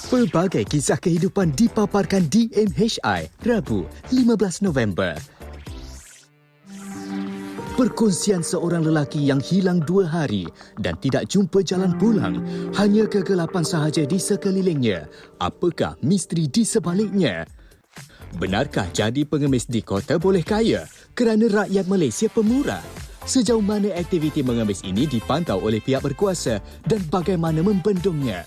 Pelbagai kisah kehidupan dipaparkan di MHI, Rabu, 15 November. Perkongsian seorang lelaki yang hilang 2 hari dan tidak jumpa jalan pulang. Hanya kegelapan sahaja di sekelilingnya. Apakah misteri di sebaliknya? Benarkah jadi pengemis di kota boleh kaya kerana rakyat Malaysia pemurah? Sejauh mana aktiviti mengemis ini dipantau oleh pihak berkuasa dan bagaimana membendungnya?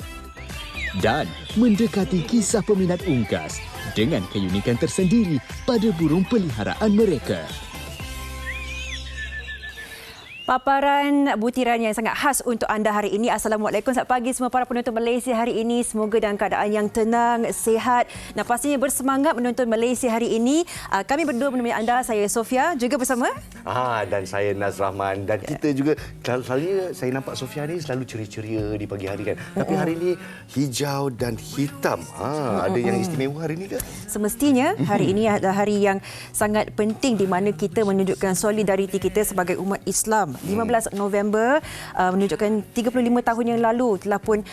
Dan mendekati kisah peminat unggas dengan keunikan tersendiri pada burung peliharaan mereka. Paparan butiran yang sangat khas untuk anda hari ini. Assalamualaikum, selamat pagi semua para penonton Malaysia hari ini. Semoga dalam keadaan yang tenang, sihat dan pastinya bersemangat menonton Malaysia hari ini. Kami berdua menemani anda, saya Sofia juga bersama. Dan saya Naz Rahman. Dan kita juga, selalunya saya nampak Sofia ni selalu ceria-ceria di pagi hari kan. Tapi hari ini hijau dan hitam. Ada yang istimewa hari ini ke? Semestinya hari ini adalah hari yang sangat penting di mana kita menunjukkan solidariti kita sebagai umat Islam. 15 November menunjukkan 35 tahun yang lalu telah pun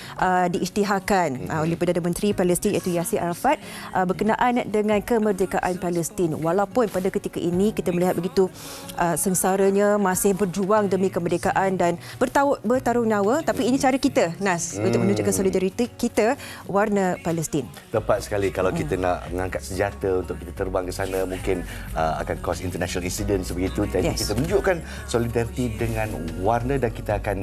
diisytiharkan oleh Perdana Menteri Palestin iaitu Yasir Arafat berkenaan dengan kemerdekaan Palestin. Walaupun pada ketika ini kita melihat begitu sengsaranya masih berjuang demi kemerdekaan dan bertaruh nyawa, tapi ini cara kita, Nas, untuk menunjukkan solidariti kita warna Palestin. Tepat sekali, kalau kita nak mengangkat senjata untuk kita terbang ke sana mungkin akan cause international incident sebegitu. Jadi kita menunjukkan solidariti dengan warna dan kita akan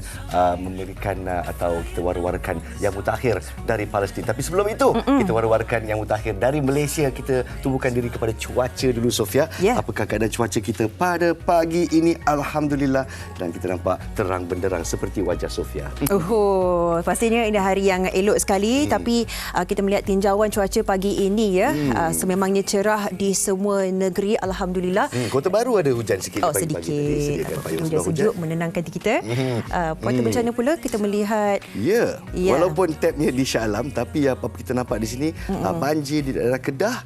memberikan atau kita war-warkan yang mutakhir dari Palestin. Tapi sebelum itu, kita war-warkan yang mutakhir dari Malaysia. Kita tumbuhkan diri kepada cuaca dulu, Sofia. Apakah keadaan cuaca kita pada pagi ini? Alhamdulillah. Dan kita nampak terang benderang seperti wajah Sofia. Pastinya ini hari yang elok sekali. Tapi kita melihat tinjauan cuaca pagi ini sememangnya cerah di semua negeri. Alhamdulillah. Kota Baru ada hujan sikit pagi-pagi tadi. Sedikit. Hujan sejuk menenangkan kita. Puan bencana pula kita melihat. Walaupun tabnya di Shah Alam, tapi apa kita nampak di sini banjir di daerah Kedah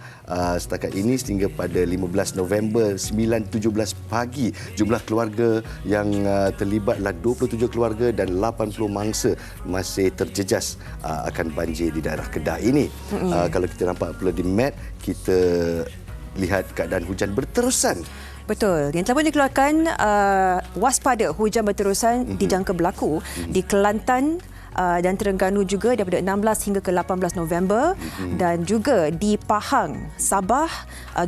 setakat ini sehingga pada 15 November 9.17 pagi. Jumlah keluarga yang terlibatlah 27 keluarga dan 80 mangsa masih terjejas akan banjir di daerah Kedah ini. Kalau kita nampak pula di map, kita lihat keadaan hujan berterusan. Betul. Yang telah pun dikeluarkan waspada hujan berterusan dijangka berlaku di Kelantan dan Terengganu juga daripada 16 hingga ke 18 November dan juga di Pahang, Sabah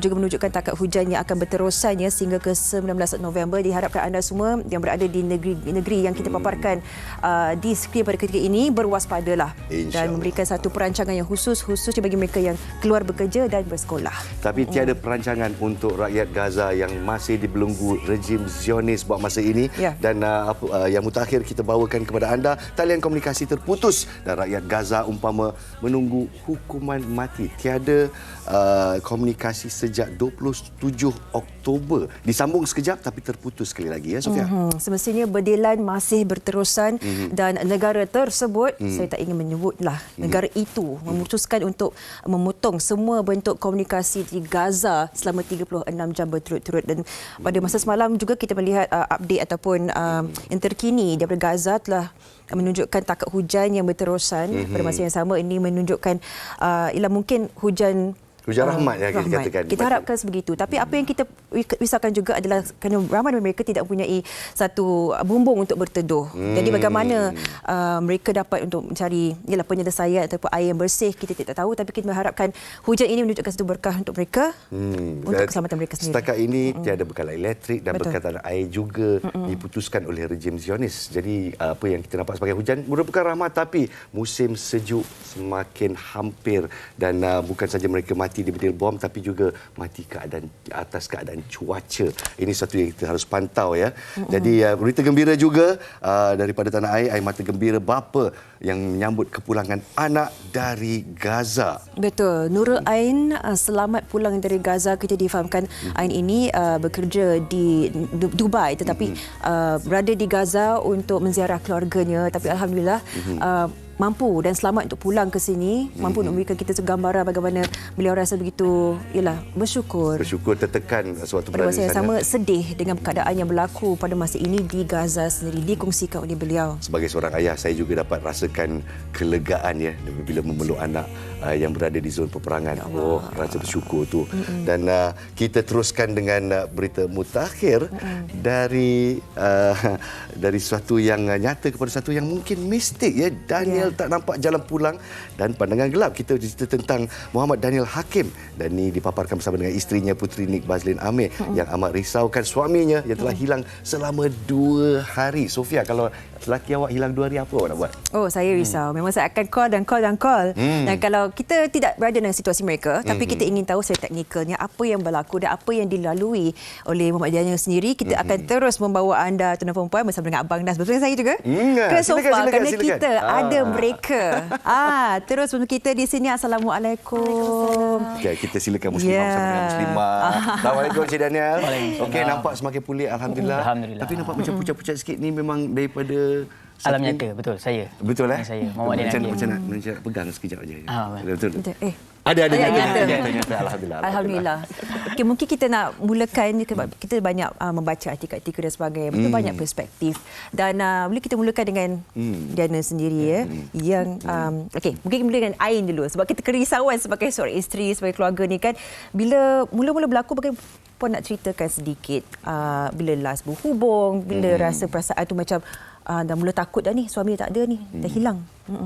juga menunjukkan takat hujan yang akan berterusannya sehingga ke 19 November. Diharapkan anda semua yang berada di negeri yang kita paparkan di skrin pada ketika ini berwaspadalah dan memberikan satu perancangan yang khususnya bagi mereka yang keluar bekerja dan bersekolah. Tapi tiada perancangan untuk rakyat Gaza yang masih dibelenggu rejim Zionis buat masa ini. Dan yang mutakhir kita bawakan kepada anda, talian komunikasi terputus dan rakyat Gaza umpama menunggu hukuman mati. Tiada komunikasi sejak 27 Oktober. Disambung sekejap tapi terputus sekali lagi, ya Sofia. Semestinya berdelan masih berterusan dan negara tersebut, saya tak ingin menyebutlah, negara itu memutuskan untuk memotong semua bentuk komunikasi di Gaza selama 36 jam berturut-turut. Dan pada masa semalam juga kita melihat update ataupun yang terkini daripada Gaza telah menunjukkan takat hujan yang berterusan pada masa yang sama. Ini menunjukkan ialah mungkin hujan rahmat yang kita katakan. Kita harapkan sebegitu. Tapi apa yang kita risaukan juga adalah kerana ramai dari mereka tidak mempunyai satu bumbung untuk berteduh. Jadi bagaimana mereka dapat untuk mencari penyelesaian ataupun air yang bersih, kita tidak tahu. Tapi kita mengharapkan hujan ini menunjukkan satu berkah untuk mereka, untuk keselamatan mereka sendiri. Setakat ini tiada bekalan elektrik dan bekalan air juga diputuskan oleh rejim Zionis. Jadi apa yang kita nampak sebagai hujan merupakan rahmat, tapi musim sejuk semakin hampir dan bukan saja mereka mati di bedil bom tapi juga mati atas keadaan cuaca. Ini satu yang kita harus pantau, ya. Jadi berita gembira juga daripada tanah air mata gembira bapa yang menyambut kepulangan anak dari Gaza. Betul. Nurul Ain selamat pulang dari Gaza. Kita difahamkan Ain ini bekerja di Dubai tetapi berada di Gaza untuk menziarah keluarganya. Tapi alhamdulillah mampu dan selamat untuk pulang ke sini, mampu untuk memberikan kita gambaran bagaimana beliau rasa begitu bersyukur. Bersyukur tertekan suatu Pada berada masa di yang sana. sama sedih dengan keadaan yang berlaku pada masa ini di Gaza sendiri dikongsikan oleh beliau. Sebagai seorang ayah, saya juga dapat rasakan kelegaan ya bila memeluk anak yang berada di zon peperangan. Oh, rasa bersyukur tu. Dan kita teruskan dengan berita mutakhir dari sesuatu yang nyata kepada satu yang mungkin mistik ya. Daniel tak nampak jalan pulang dan pandangan gelap. Kita cerita tentang Muhammad Daniel Hakim dan ini dipaparkan bersama dengan isterinya Puteri Nik Bazlin Amir yang amat risaukan suaminya yang telah hilang selama 2 hari. Sofia, kalau lelaki awak hilang 2 hari, apa awak nak buat? Oh, saya risau. Memang saya akan call. Dan kalau kita tidak berada dalam situasi mereka, tapi kita ingin tahu secara teknikalnya apa yang berlaku dan apa yang dilalui oleh Muhammad Daniel sendiri, kita akan terus membawa anda tuan-tuan dan puan bersama dengan Abang Nas bersama saya juga ke sofa kerana kita ada mereka. Terus bersama kita di sini. Assalamualaikum. Okay, kita silakan Muslimah bersama dengan Muslimah. Assalamualaikum Cik Daniel. Okey, nampak semakin pulih alhamdulillah. Tapi nampak macam pucat-pucat sikit ni memang daripada alam nyata, betul saya. Betul Saya Muhammad Daniel. Macam nak pegang sekejap aja. Betul. Ada nyata. Alhamdulillah. Okay, mungkin kita nak mulakan, kita banyak membaca artikel-artikel dan sebagainya. Betul banyak perspektif. Dan boleh kita mulakan dengan Diana sendiri ya. Yang okey, mungkin mula dengan Ain dulu sebab kita kerisauan sebagai seorang isteri, sebagai keluarga ni kan. Bila mula-mula berlaku, bagaimana puan nak ceritakan sedikit bila last berhubung, bila rasa perasaan tu macam dah mula takut dah ni, suami tak ada ni, dah hilang.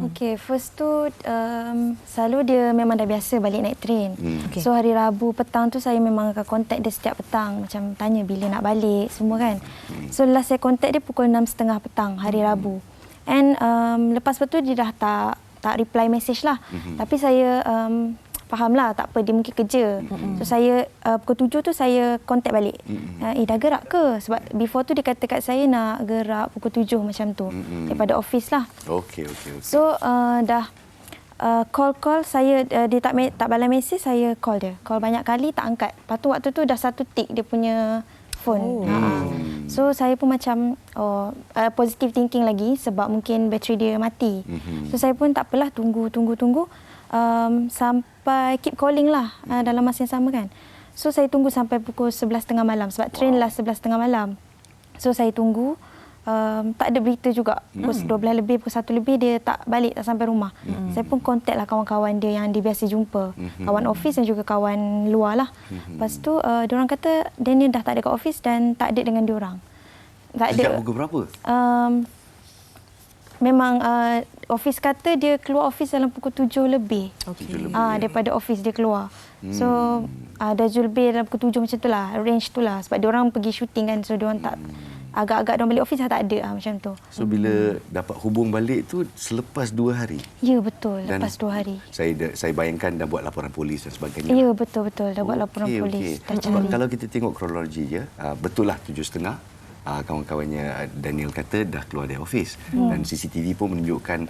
Okey, first tu selalu dia memang dah biasa balik naik train. Okay. So hari Rabu petang tu saya memang akan contact dia setiap petang, macam tanya bila nak balik semua kan. So last saya contact dia pukul 6.30 petang hari Rabu. And lepas tu dia dah tak reply message lah. Tapi saya fahamlah, tak apa, dia mungkin kerja. So saya pukul 7 tu saya contact balik. Dah gerak ke? Sebab before tu dia kata kat saya nak gerak pukul 7 macam tu. Daripada office lah. Okey. So dah call saya, dia tak balas mesej, saya call dia. Call banyak kali tak angkat. Lepas tu waktu tu dah 1 tick dia punya phone. So saya pun macam positive thinking lagi sebab mungkin bateri dia mati. So saya pun tak apalah, tunggu. Sampai keep calling lah dalam masa yang sama kan. So saya tunggu sampai pukul 11.30 malam sebab train lah 11.30 malam. So saya tunggu, tak ada berita juga. Pukul 12 lebih, pukul 1 lebih dia tak balik, tak sampai rumah. Saya pun contact lah kawan-kawan dia yang dia biasa jumpa. Kawan office dan juga kawan luar lah. Lepas tu diorang kata Daniel dah tak ada kat office dan tak ada dengan diorang. Tak ada. Sejak pukul berapa? Memang office kata dia keluar office dalam pukul 7 lebih. Daripada office dia keluar. So ada lebih dalam pukul 7 macam tu lah, range tu lah. Sebab diorang pergi shooting kan, so diorang tak agak-agak diorang balik office tak ada macam tu. So bila dapat hubung balik tu selepas 2 hari? Ya betul, Dan lepas 2 hari. Saya bayangkan dah buat laporan polis dan sebagainya. Ya betul, dah buat laporan polis. Dah cari. Kalau kita tengok kronologi je, betul lah 7.30. Kawan-kawannya Daniel kata dah keluar dari office dan CCTV pun menunjukkan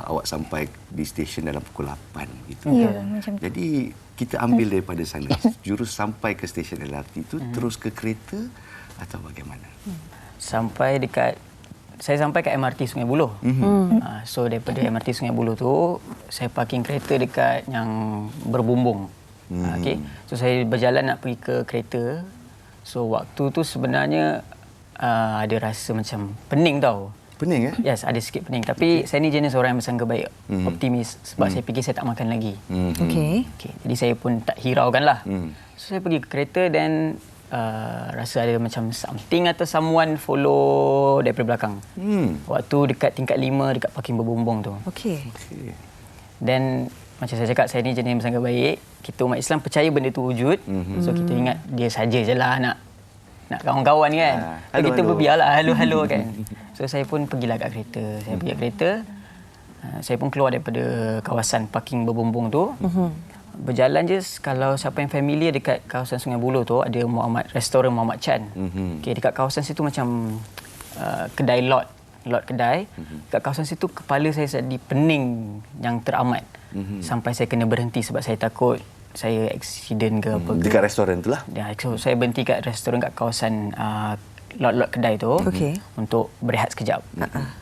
awak sampai di stesen dalam pukul 8 gitu. Ya, macam tu. Jadi kita ambil daripada sana jurus sampai ke stesen LRT itu terus ke kereta atau bagaimana? Saya sampai kat MRT Sungai Buloh. So daripada MRT Sungai Buloh tu saya parking kereta dekat yang berbumbung. Okey. So saya berjalan nak pergi ke kereta. So waktu tu sebenarnya ada rasa macam pening tau. Pening eh? Yes, ada sikit pening. Tapi saya ni jenis orang yang bersangka baik, optimis. Sebab saya fikir saya tak makan lagi. Okey. Jadi saya pun tak hiraukan lah. So saya pergi ke kereta dan rasa ada macam something atau someone follow daripada belakang. Waktu dekat tingkat 5 dekat parking berbumbung tu. Okey. Dan macam saya cakap, saya ni jenis yang bersangka baik. Kita umat Islam percaya benda tu wujud. So kita ingat dia saja je lah nak kawan-kawan kan. So kita berbiarlah halo-halo kan. So saya pun pergilah kat kereta. Saya pergi kat kereta. Saya pun keluar daripada kawasan parking berbumbung tu. Berjalan je, kalau siapa yang familiar dekat kawasan Sungai Buloh tu ada restoran Muhammad Chan. Okay, dekat kawasan situ macam kedai lot kedai. Dekat kawasan situ kepala saya jadi pening yang teramat. Sampai saya kena berhenti sebab saya takut saya aksiden ke apa. Dekat restoran tu lah? Ya, so saya berhenti kat restoran kat kawasan lot kedai tu untuk berehat sekejap.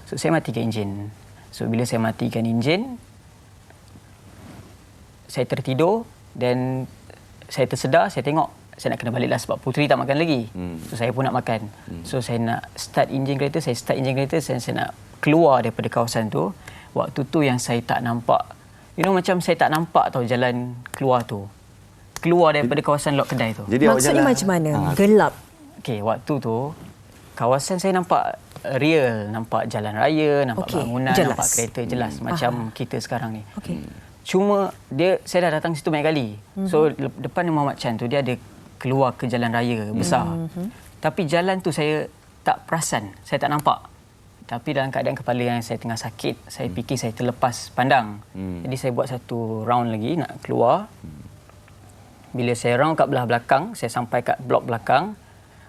So saya matikan enjin. So bila saya matikan enjin, saya tertidur dan saya tersedar, saya tengok saya nak kena balik lah sebab puteri tak makan lagi. So saya pun nak makan. So saya nak start enjin kereta, saya nak keluar daripada kawasan tu. Waktu tu yang saya tak nampak, macam saya tak nampak tau jalan keluar tu. Keluar daripada kawasan lot kedai tu. Jadi Maksudnya macam mana? Gelap. Okey, waktu tu kawasan saya nampak real, nampak jalan raya, nampak bangunan, jelas. nampak kereta jelas macam kita sekarang ni. Okey. Cuma saya dah datang situ banyak kali. So depan Muhammad Chan tu dia ada keluar ke jalan raya besar. Tapi jalan tu saya tak perasan, saya tak nampak. Tapi dalam keadaan kepala yang saya tengah sakit, saya fikir saya terlepas pandang. Jadi saya buat satu round lagi nak keluar. Bila saya round kat belah belakang, saya sampai kat blok belakang.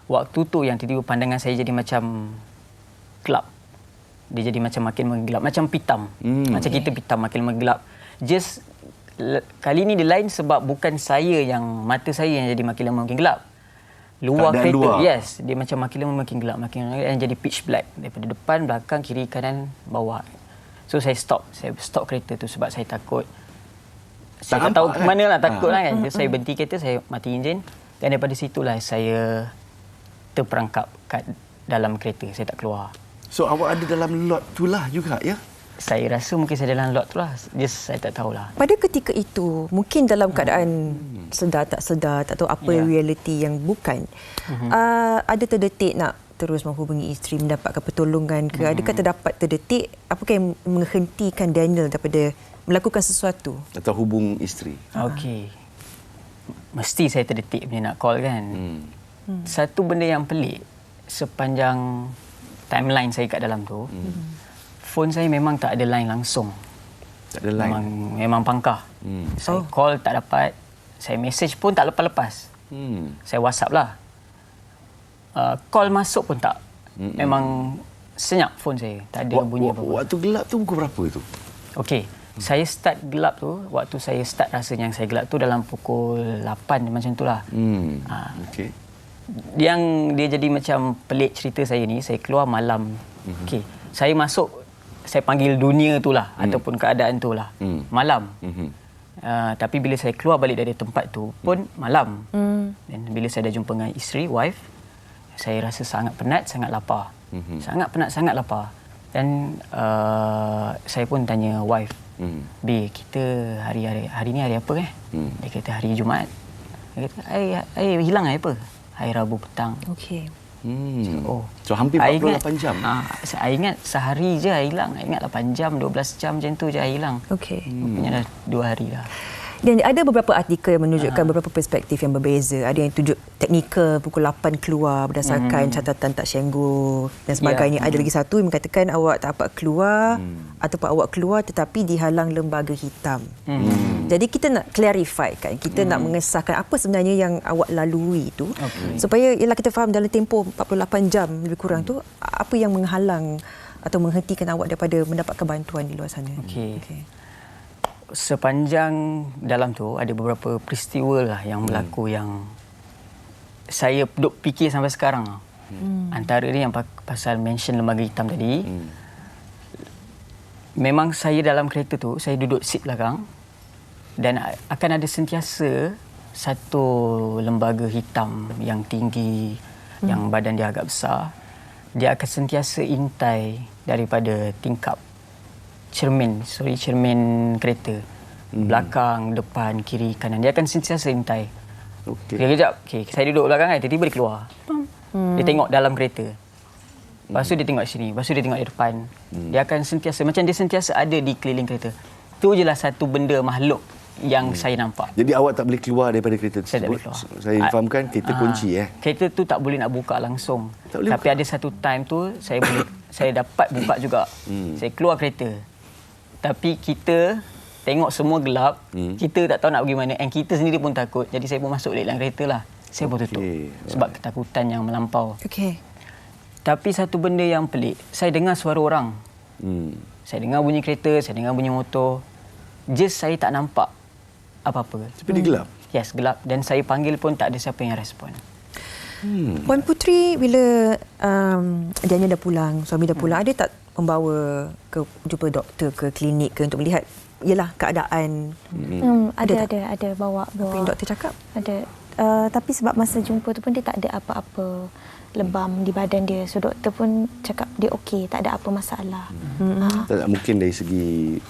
Waktu tu yang tiba-tiba pandangan saya jadi macam gelap. Dia jadi macam makin menggelap, macam pitam. Macam kita pitam makin menggelap. Just kali ni dia lain sebab bukan saya yang mata saya yang jadi makin lama makin gelap. Luar kereta, yes, dia macam makin lama makin gelap, dan jadi pitch black daripada depan, belakang, kiri, kanan, bawah. So saya stop kereta tu sebab saya takut. Saya tak tahu ke mana lah, takut lah kan. Saya berhenti kereta, saya mati enjin dan daripada situlah saya terperangkap kat dalam kereta, saya tak keluar. So awak ada dalam lot tu lah juga ya? Saya rasa mungkin saya dalam lot tu lah. Just saya tak tahulah. Pada ketika itu, mungkin dalam keadaan sedar tak tahu apa realiti yang bukan. Ada terdetik nak terus menghubungi isteri, mendapatkan pertolongan ke? Adakah terdetik apakah yang menghentikan Daniel daripada melakukan sesuatu? Atau hubung isteri? Okey. Mesti saya terdetik bila nak call kan. Satu benda yang pelik, sepanjang timeline saya kat dalam tu, phone saya memang tak ada line langsung. Tak ada line? Memang pangkah. Saya call tak dapat. Saya message pun tak lepas-lepas. Saya WhatsApp lah. Call masuk pun tak. Memang senyap phone saya. Tak ada bunyi apa-apa. Waktu gelap tu pukul berapa tu? Okey. Saya start gelap tu, waktu saya start rasa yang saya gelap tu dalam pukul 8 macam tu lah. Okey. Yang dia jadi macam pelik cerita saya ni, saya keluar malam. Okey. Saya masuk, saya panggil dunia tu lah ataupun keadaan tu lah. Malam. Tapi bila saya keluar balik dari tempat tu pun malam. Dan bila saya dah jumpa dengan isteri, wife, saya rasa sangat penat, sangat lapar. Sangat penat, sangat lapar. Dan saya pun tanya wife, B, kita hari ni hari apa Dia kata hari Jumaat. Dia kata, hari hilang hari apa? Hari Rabu petang. Okey. So hampir 48 jam. Saya ingat sehari je hari hilang. Saya ingat 8 jam, 12 jam macam tu je hari hilang. Okey. Rupanya dah 2 hari dah. Dan ada beberapa artikel yang menunjukkan beberapa perspektif yang berbeza. Ada yang tunjuk teknikal pukul 8 keluar berdasarkan catatan tak syenggol dan sebagainya. Ada lagi satu yang mengatakan awak tak dapat keluar ataupun awak keluar tetapi dihalang lembaga hitam. Jadi kita nak clarify kan, kita nak mengesahkan apa sebenarnya yang awak lalui itu supaya ialah kita faham dalam tempoh 48 jam lebih kurang tu apa yang menghalang atau menghentikan awak daripada mendapatkan bantuan di luar sana. Okey. Sepanjang dalam tu ada beberapa peristiwa lah yang berlaku yang saya duk fikir sampai sekarang. Antara ni yang pasal mention lembaga hitam tadi. Memang saya dalam kereta tu, saya duduk seat belakang dan akan ada sentiasa satu lembaga hitam yang tinggi, yang badan dia agak besar. Dia akan sentiasa intai daripada tingkap cermin kereta. Belakang, depan, kiri, kanan. Dia akan sentiasa intai. Kejap, saya duduk belakang kan, tiba-tiba dia keluar. Dia tengok dalam kereta. Lepas tu dia tengok sini, lepas tu dia tengok di depan. Dia akan sentiasa, macam dia sentiasa ada di keliling kereta. Itu je lah satu benda makhluk yang saya nampak. Jadi awak tak boleh keluar daripada kereta tersebut? Saya tak boleh keluar. Saya fahamkan kereta kunci Kereta tu tak boleh nak buka langsung. Tak boleh Tapi ada satu time tu saya dapat buka juga. Saya keluar kereta. Tapi kita tengok semua gelap, kita tak tahu nak pergi mana, and kita sendiri pun takut. Jadi saya pun masuk dalam kereta lah. Saya pun tutup. Sebab ketakutan yang melampau. Tapi satu benda yang pelik, saya dengar suara orang. Saya dengar bunyi kereta, saya dengar bunyi motor. Just saya tak nampak apa-apa. Tapi dia gelap? Yes, gelap. Dan saya panggil pun tak ada siapa yang respon. Puan Putri, bila Daniel dah pulang, suami dah pulang, ada tak membawa ke jumpa doktor ke klinik ke untuk melihat keadaan? Ada bawa. Apa yang doktor cakap? Ada. Tapi sebab masa jumpa tu pun dia tak ada apa-apa lebam di badan dia. So doktor pun cakap dia okey, tak ada apa masalah. Tak mungkin dari segi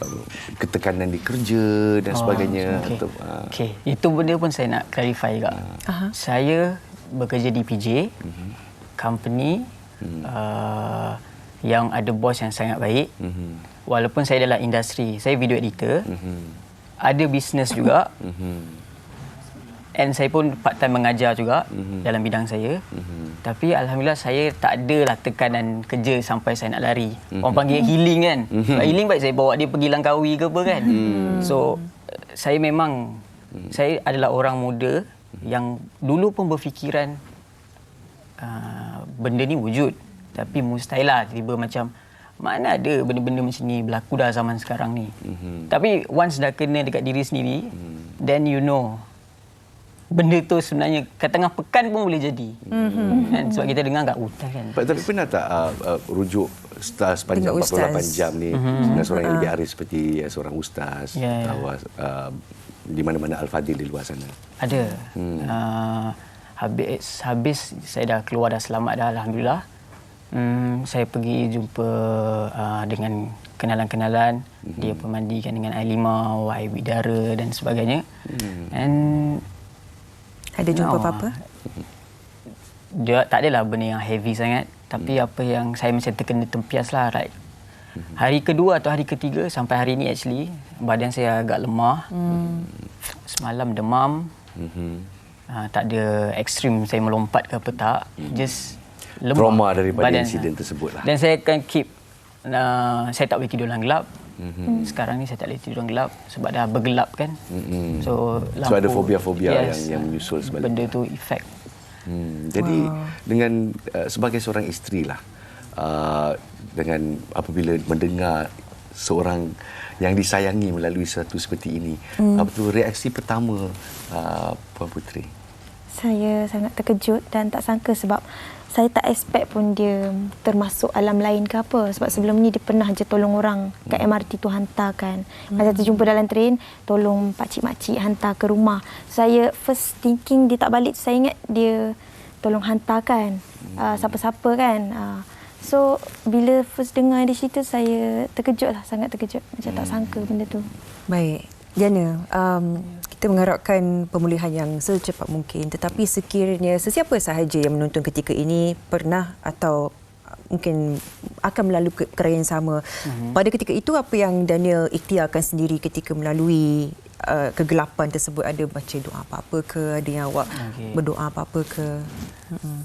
ketekanan di kerja dan sebagainya. Okey, itu benda pun saya nak clarify juga. Saya bekerja di PJ, company yang ada bos yang sangat baik. Walaupun saya dalam industri, saya video editor, ada bisnes juga. And saya pun part time mengajar juga dalam bidang saya. Tapi alhamdulillah saya tak adalah tekanan kerja sampai saya nak lari. Orang panggil healing kan. Healing baik saya bawa dia pergi Langkawi ke apa kan. So saya memang saya adalah orang muda yang dulu pun berfikiran benda ni wujud. Tapi mustahil lah tiba macam mana ada benda-benda macam ni berlaku dah zaman sekarang ni. Tapi once dah kena dekat diri sendiri, then you know benda tu sebenarnya kat tengah pekan pun boleh jadi. Kan? Sebab kita dengar kat hutan kan. Tapi pernah tak rujuk ustaz sepanjang 48 jam ni dengan seorang yang lebih arif seperti seorang ustaz di mana-mana Al-Fadhil di luar sana? Ada. Habis saya dah keluar dah selamat dah alhamdulillah. Saya pergi jumpa dengan kenalan-kenalan. Dia pemandikan dengan air limau, air bidara dan sebagainya. And ada jumpa apa-apa? Dia tak adalah benda yang heavy sangat. Tapi apa yang saya macam terkena tempias lah. Right? Hari kedua atau hari ketiga sampai hari ni actually, badan saya agak lemah. Semalam demam. Tak ada ekstrim saya melompat ke apa tak. Just lemah. Trauma daripada insiden tersebut lah. Dan saya akan keep, saya tak boleh tidur dalam gelap. Sekarang ni saya tak boleh tidur dalam gelap sebab dah bergelap kan. So lampu, ada fobia-fobia yang menyusul sebalik. Benda tu efek. Jadi dengan sebagai seorang isteri lah, dengan apabila mendengar seorang yang disayangi melalui satu seperti ini, apa tu reaksi pertama Puan Putri? Saya sangat terkejut dan tak sangka sebab saya tak expect pun dia termasuk alam lain ke apa. Sebab sebelum ni dia pernah je tolong orang kat MRT tu hantarkan. Masa terjumpa dalam train, tolong pakcik-makcik hantar ke rumah. Saya first thinking dia tak balik, saya ingat dia tolong hantarkan siapa-siapa kan. So bila first dengar dia cerita, saya terkejut lah, sangat terkejut. Macam tak sangka benda tu. Baik. Diana, kita mengharapkan pemulihan yang secepat mungkin, tetapi sekiranya sesiapa sahaja yang menonton ketika ini pernah atau mungkin akan melalui kerana yang sama, pada ketika itu apa yang Daniel ikhtiarkan sendiri ketika melalui kegelapan tersebut? Ada baca doa apa-apa ke? Ada yang awak berdoa apa-apa ke?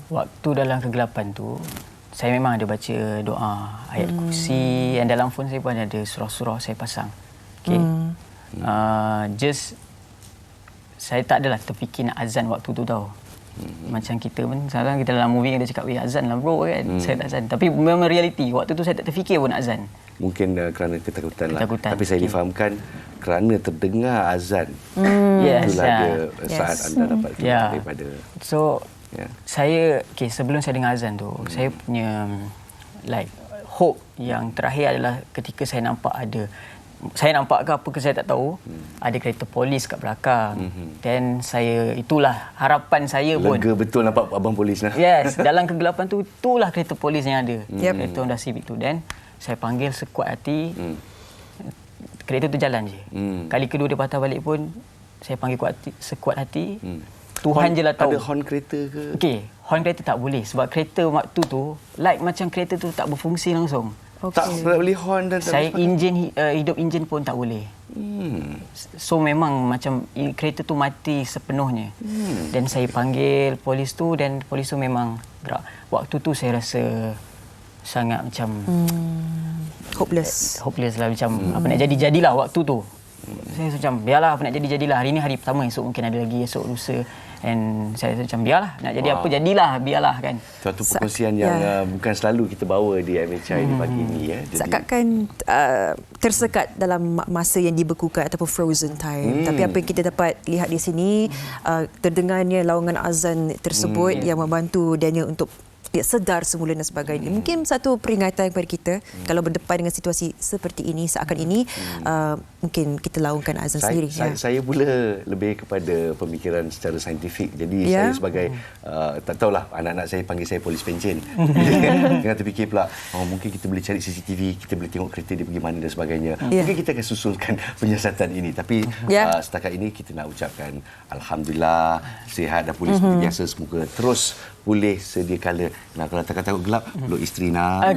Waktu dalam kegelapan tu, saya memang ada baca doa ayat kursi, dan dalam phone saya pun ada surah-surah saya pasang. Just saya tak adalah terfikir nak azan waktu tu tau. Macam kita pun sekarang kita dalam movie ada cakap azan lah bro kan. Saya tak azan. Tapi memang realiti waktu tu saya tak terfikir pun nak azan. Mungkin kerana ketakutan lah. Tapi saya difahamkan kerana terdengar azan. Itulah dia saat anda dapat daripada. So saya sebelum saya dengar azan tu, saya punya hope yang terakhir adalah ketika saya nampak saya nampak ke apa ke saya tak tahu, ada kereta polis kat belakang. Dan saya, itulah harapan saya pun. Lega betul nampak abang polis lah. Yes, dalam kegelapan tu, itulah kereta polis yang ada. Kereta Honda Civic tu. Dan saya panggil sekuat hati, kereta tu jalan je. Kali kedua dia patah balik pun, saya panggil sekuat hati. Tuhan je lah tahu. Ada horn kereta ke? Okey, horn kereta tak boleh. Sebab kereta waktu tu, macam kereta tu tak berfungsi langsung. Tak boleh horn dan saya hidup enjin pun tak boleh. So memang macam kereta tu mati sepenuhnya. Dan saya panggil polis tu dan polis tu memang gerak. Waktu tu saya rasa sangat macam hopeless lah, macam apa nak jadi-jadilah waktu tu. Saya macam biarlah apa nak jadi-jadilah. Hari ni hari pertama, esok mungkin ada lagi, esok lusa. And saya macam biarlah, nak jadi apa jadilah, biarlah kan. Suatu perkongsian yang bukan selalu kita bawa di MHI di pagi ini ya. Seakan tersekat dalam masa yang dibekukan ataupun frozen time. Tapi apa yang kita dapat lihat di sini, terdengarnya lawangan azan tersebut yang membantu Daniel untuk dia sedar semula dan sebagainya. Mungkin satu peringatan kepada kita kalau berdepan dengan situasi seperti ini, seakan ini mungkin kita laungkan azan sendiri. Saya pula lebih kepada pemikiran secara saintifik. Jadi saya sebagai tak tahulah, anak-anak saya panggil saya polis pencen. Jangan terfikir pula mungkin kita boleh cari CCTV, kita boleh tengok kereta dia pergi mana dan sebagainya. Mungkin kita akan susulkan penyiasatan ini. Tapi setakat ini kita nak ucapkan alhamdulillah sihat dan pulih seperti biasa. Semoga terus pulih sedia kala. Nah, kalau takut gelap, peluk isteri nak.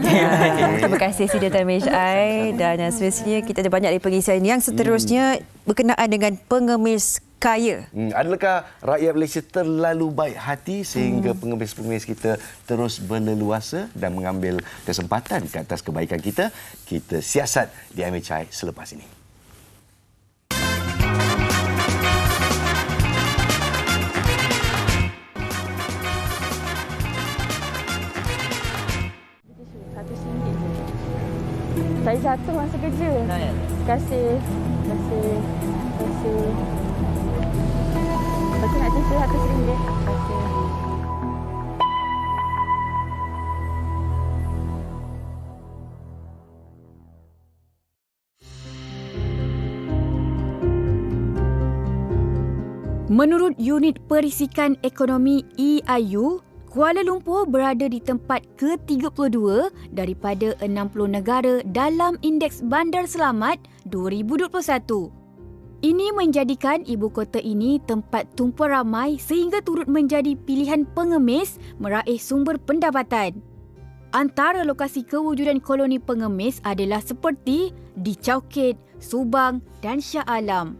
Terima kasih Sidi dan MHI. Dan seterusnya kita ada banyak lagi pengisian yang seterusnya berkenaan dengan pengemis kaya. Adakah rakyat Malaysia terlalu baik hati sehingga pengemis-pengemis kita terus berleluasa dan mengambil kesempatan ke atas kebaikan kita? Kita siasat di MHI selepas ini. Saya jatuh masa kerja. Terima kasih. Lepas tu nak tisu RM100. Terima kasih. Menurut Unit Perisikan Ekonomi EIU, Kuala Lumpur berada di tempat ke-32 daripada 60 negara dalam Indeks Bandar Selamat 2021. Ini menjadikan ibu kota ini tempat tumpuan ramai sehingga turut menjadi pilihan pengemis meraih sumber pendapatan. Antara lokasi kewujudan koloni pengemis adalah seperti di Chowkit, Subang dan Shah Alam.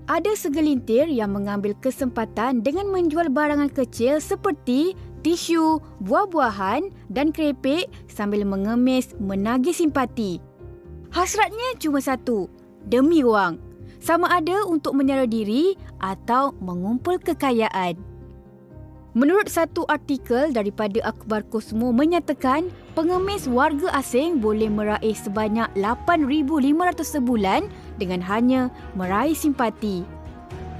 Ada segelintir yang mengambil kesempatan dengan menjual barangan kecil seperti tisu, buah-buahan dan kerepek sambil mengemis menagih simpati. Hasratnya cuma satu, demi wang. Sama ada untuk menyara diri atau mengumpul kekayaan. Menurut satu artikel daripada Akhbar Kosmo menyatakan, pengemis warga asing boleh meraih sebanyak RM8,500 sebulan dengan hanya meraih simpati.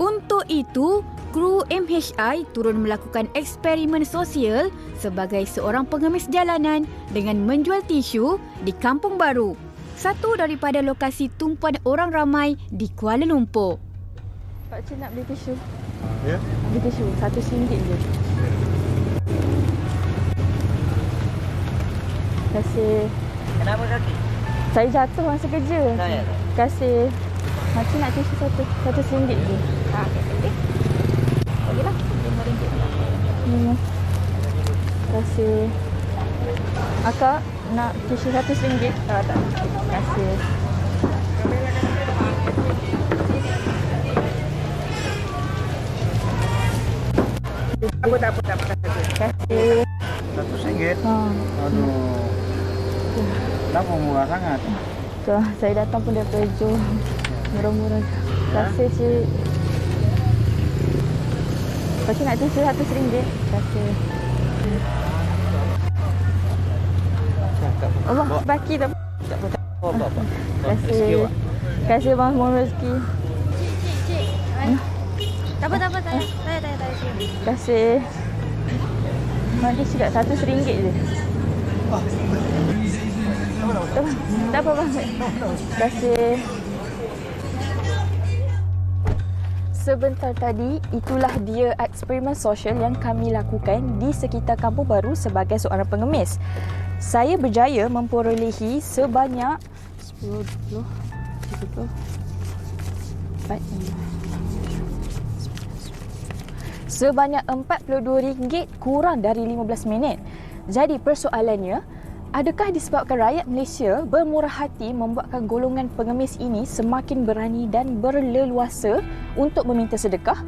Untuk itu, kru MHI turun melakukan eksperimen sosial sebagai seorang pengemis jalanan dengan menjual tisu di Kampung Baru, satu daripada lokasi tumpuan orang ramai di Kuala Lumpur. Pak Cik nak beli tisu? Ya? Beli tisu, RM100 je. Terima kasih. Kenapa kaki? Saya jatuh masa kerja. Terima kasih. Makcik nak tisu RM100 je. Bagilah RM5. Terima kasih. Akak nak tisu RM100? Tak. Terima kasih. Tak apa. Terima kasih. RM100? Aduh. Kenapa murah sangat? Tuh, saya datang pun daripada Johor. Murah-murah. Terima kasih, Cik. Pak Cik nak tisu RM100? Terima kasih. Allah, baki tak apa. Apa? Terima kasih. Terima kasih bang, mohon rezeki. Cik. Tak apa. Tanya. Terima kasih. Nanti cakap RM100 je. Tak apa bang. Terima kasih. Sebentar tadi, itulah dia eksperimen sosial yang kami lakukan di sekitar Kampung Baru sebagai seorang pengemis. Saya berjaya memperolehi sebanyak 10, 20, 30, 4, 5. Sebanyak RM42 kurang dari 15 minit. Jadi persoalannya, adakah disebabkan rakyat Malaysia bermurah hati membuatkan golongan pengemis ini semakin berani dan berleluasa untuk meminta sedekah?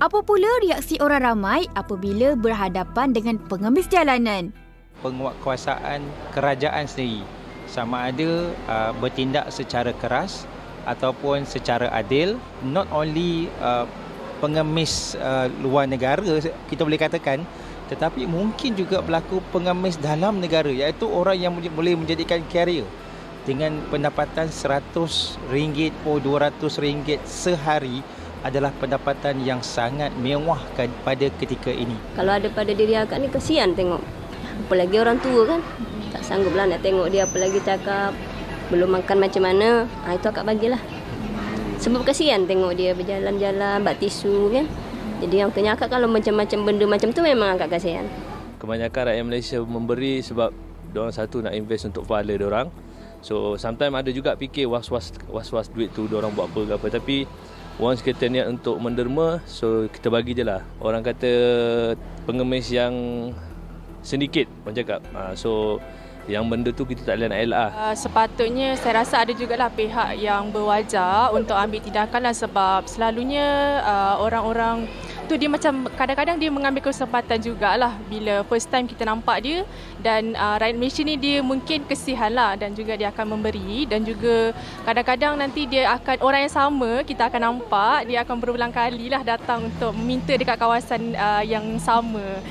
Apa pula reaksi orang ramai apabila berhadapan dengan pengemis jalanan? Penguatkuasaan kerajaan sendiri sama ada bertindak secara keras ataupun secara adil, not only pengemis luar negara, kita boleh katakan, tetapi mungkin juga berlaku pengemis dalam negara, iaitu orang yang boleh menjadikan carrier dengan pendapatan RM100 atau RM200 sehari adalah pendapatan yang sangat mewah pada ketika ini. Kalau ada pada diri akak ni kesian tengok. Apalagi orang tua kan. Tak sangguplah nak tengok dia, apalagi cakap belum makan macam mana. Itu akak bagilah. Sebab kesian tengok dia berjalan-jalan, bak tisu kan. Jadi yang kena akak kalau macam-macam benda macam tu memang akak kasihan. Kebanyakan rakyat Malaysia memberi sebab diorang satu nak invest untuk pahala diorang. So sometimes ada juga fikir was-was duit tu diorang buat apa ke apa, tapi once kita niat untuk menderma, so kita bagi je lah. Orang kata pengemis yang sedikit, orang cakap. So yang benda tu kita tak boleh nak elak. Sepatutnya saya rasa ada jugalah pihak yang berwajar untuk ambil tindakan lah, sebab selalunya orang-orang tu dia macam kadang-kadang dia mengambil kesempatan jugalah bila first time kita nampak dia, dan rakyat Malaysia ni dia mungkin kesihan lah, dan juga dia akan memberi, dan juga kadang-kadang nanti dia akan, orang yang sama kita akan nampak dia akan berulang kali lah datang untuk meminta dekat kawasan yang sama.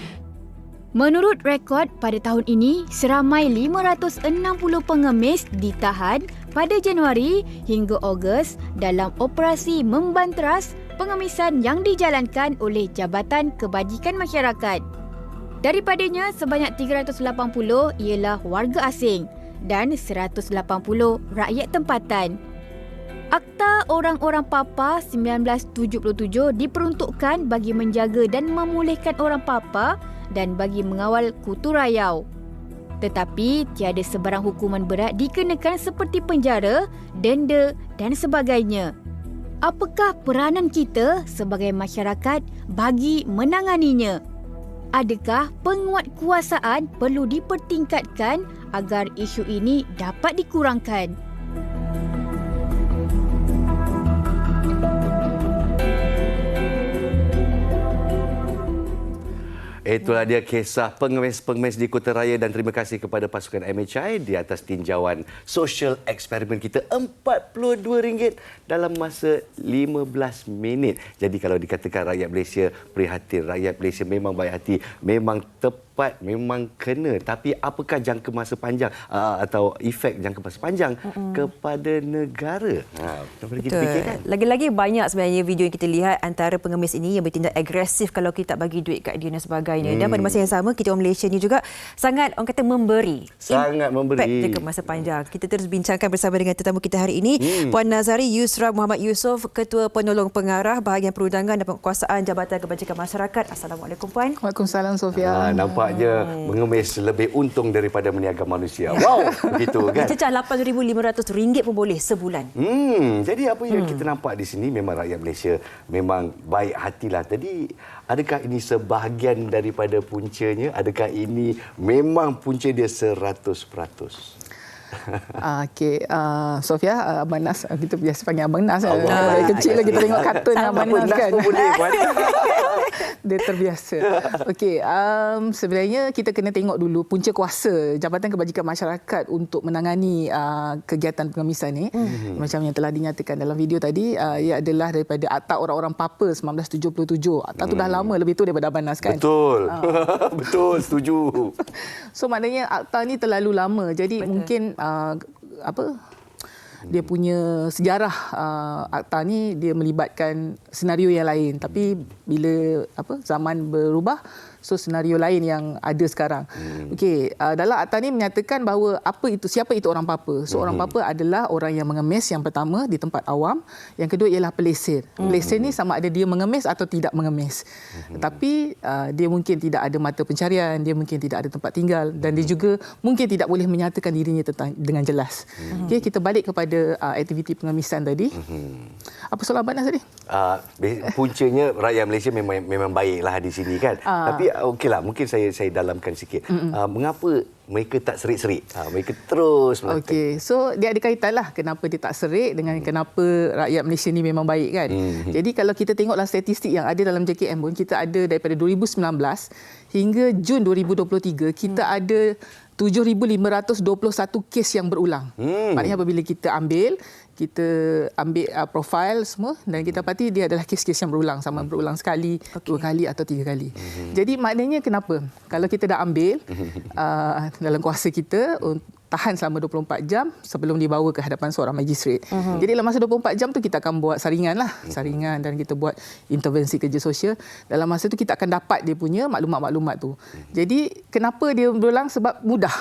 Menurut rekod, pada tahun ini, seramai 560 pengemis ditahan pada Januari hingga Ogos dalam operasi membantras pengemisan yang dijalankan oleh Jabatan Kebajikan Masyarakat. Daripadanya, sebanyak 380 ialah warga asing dan 180 rakyat tempatan. Akta Orang-Orang Papa 1977 diperuntukkan bagi menjaga dan memulihkan orang papa dan bagi mengawal kutu rayau. Tetapi tiada sebarang hukuman berat dikenakan seperti penjara, denda dan sebagainya. Apakah peranan kita sebagai masyarakat bagi menanganinya? Adakah penguatkuasaan perlu dipertingkatkan agar isu ini dapat dikurangkan? Itulah dia kisah pengemis-pengemis di Kota Raya, dan terima kasih kepada pasukan MHI di atas tinjauan social eksperimen kita RM42 dalam masa 15 minit. Jadi kalau dikatakan rakyat Malaysia prihatin, rakyat Malaysia memang baik hati, memang tepat, memang kena. Tapi apakah jangka masa panjang atau efek jangka masa panjang kepada negara? Boleh kita fikirkan. Lagi-lagi banyak sebenarnya video yang kita lihat antara pengemis ini yang bertindak agresif kalau kita tak bagi duit kat dia dan sebagainya. Dan pada masa yang sama, kita orang Malaysia ni juga sangat, orang kata, memberi. Sangat memberi. Impact jangka masa panjang. Kita terus bincangkan bersama dengan tetamu kita hari ini, Puan Nazari Yusra Muhammad Yusof, Ketua Penolong Pengarah Bahagian Perundangan dan Penguasaan Jabatan Kebajikan Masyarakat. Assalamualaikum, Puan. Waalaikumsalam, Sofia. Nampaknya mengemis lebih untung daripada meniaga manusia. Wow, begitu kan? Cecah RM8,500 pun boleh sebulan. Jadi apa yang kita nampak di sini, memang rakyat Malaysia memang baik hatilah. Tadi, adakah ini sebahagian daripada puncanya? Adakah ini memang punca dia 100%? Okey, Sofia, Abang Nas, kita biasa panggil Abang Nas. Kecil lagi kita tengok kartun Abang Nas kan. Dia terbiasa. Okey, sebenarnya kita kena tengok dulu punca kuasa Jabatan Kebajikan Masyarakat untuk menangani kegiatan pengemisan ni. Macam yang telah dinyatakan dalam video tadi, ia adalah daripada Akta Orang-Orang Papa 1977. Akta tu dah lama, lebih tu daripada Abang Nas kan. Betul. Betul, setuju. So maknanya akta ni terlalu lama. Jadi mungkin dia punya sejarah akta ni dia melibatkan senario yang lain, tapi bila zaman berubah, so senario lain yang ada sekarang. Okey, dalam akta ni menyatakan bahawa siapa itu orang papa. So orang papa adalah orang yang mengemis, yang pertama di tempat awam, yang kedua ialah pelesir. Pelesir ni sama ada dia mengemis atau tidak mengemis. Tetapi dia mungkin tidak ada mata pencarian, dia mungkin tidak ada tempat tinggal, dan dia juga mungkin tidak boleh menyatakan dirinya dengan jelas. Okey, kita balik kepada aktiviti pengemisan tadi. Apa soalan Abang Nas tadi? Puncanya rakyat Malaysia memang baiklah di sini kan. Tapi okeylah, mungkin saya dalamkan sikit. Mengapa mereka tak serik-serik? Mereka terus melakukan. Okey, so dia ada kaitanlah kenapa dia tak serik dengan kenapa rakyat Malaysia ni memang baik kan. Jadi kalau kita tengoklah statistik yang ada dalam JKM pun, kita ada daripada 2019 hingga Jun 2023, kita ada 7,521 kes yang berulang. Maknanya apabila kita ambil, kita ambil profil semua dan kita dapati dia adalah kes-kes yang berulang, sama berulang sekali, 2 kali atau 3 kali. Jadi maknanya kenapa? Kalau kita dah ambil dalam kuasa kita tahan selama 24 jam sebelum dibawa ke hadapan seorang magistrat. Jadi dalam masa 24 jam tu kita akan buat saringan dan kita buat intervensi kerja sosial. Dalam masa tu kita akan dapat dia punya maklumat-maklumat tu. Jadi kenapa dia berulang? Sebab mudah.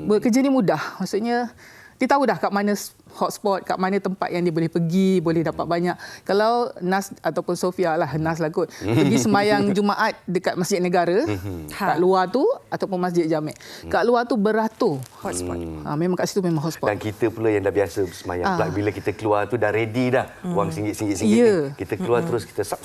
Bekerja ni mudah. Maksudnya dia tahu dah kat mana hotspot, kat mana tempat yang dia boleh pergi, boleh dapat banyak. Kalau Nas ataupun Sofia lah, Nas lah kot, pergi sembahyang Jumaat dekat Masjid Negara, kat luar tu, ataupun Masjid Jamek. Kat luar tu beratur hotspot. Memang kat situ memang hotspot. Dan kita pula yang dah biasa sembahyang, bila kita keluar tu dah ready dah, wang RM1 Ya. ni. Kita keluar terus, kita sap.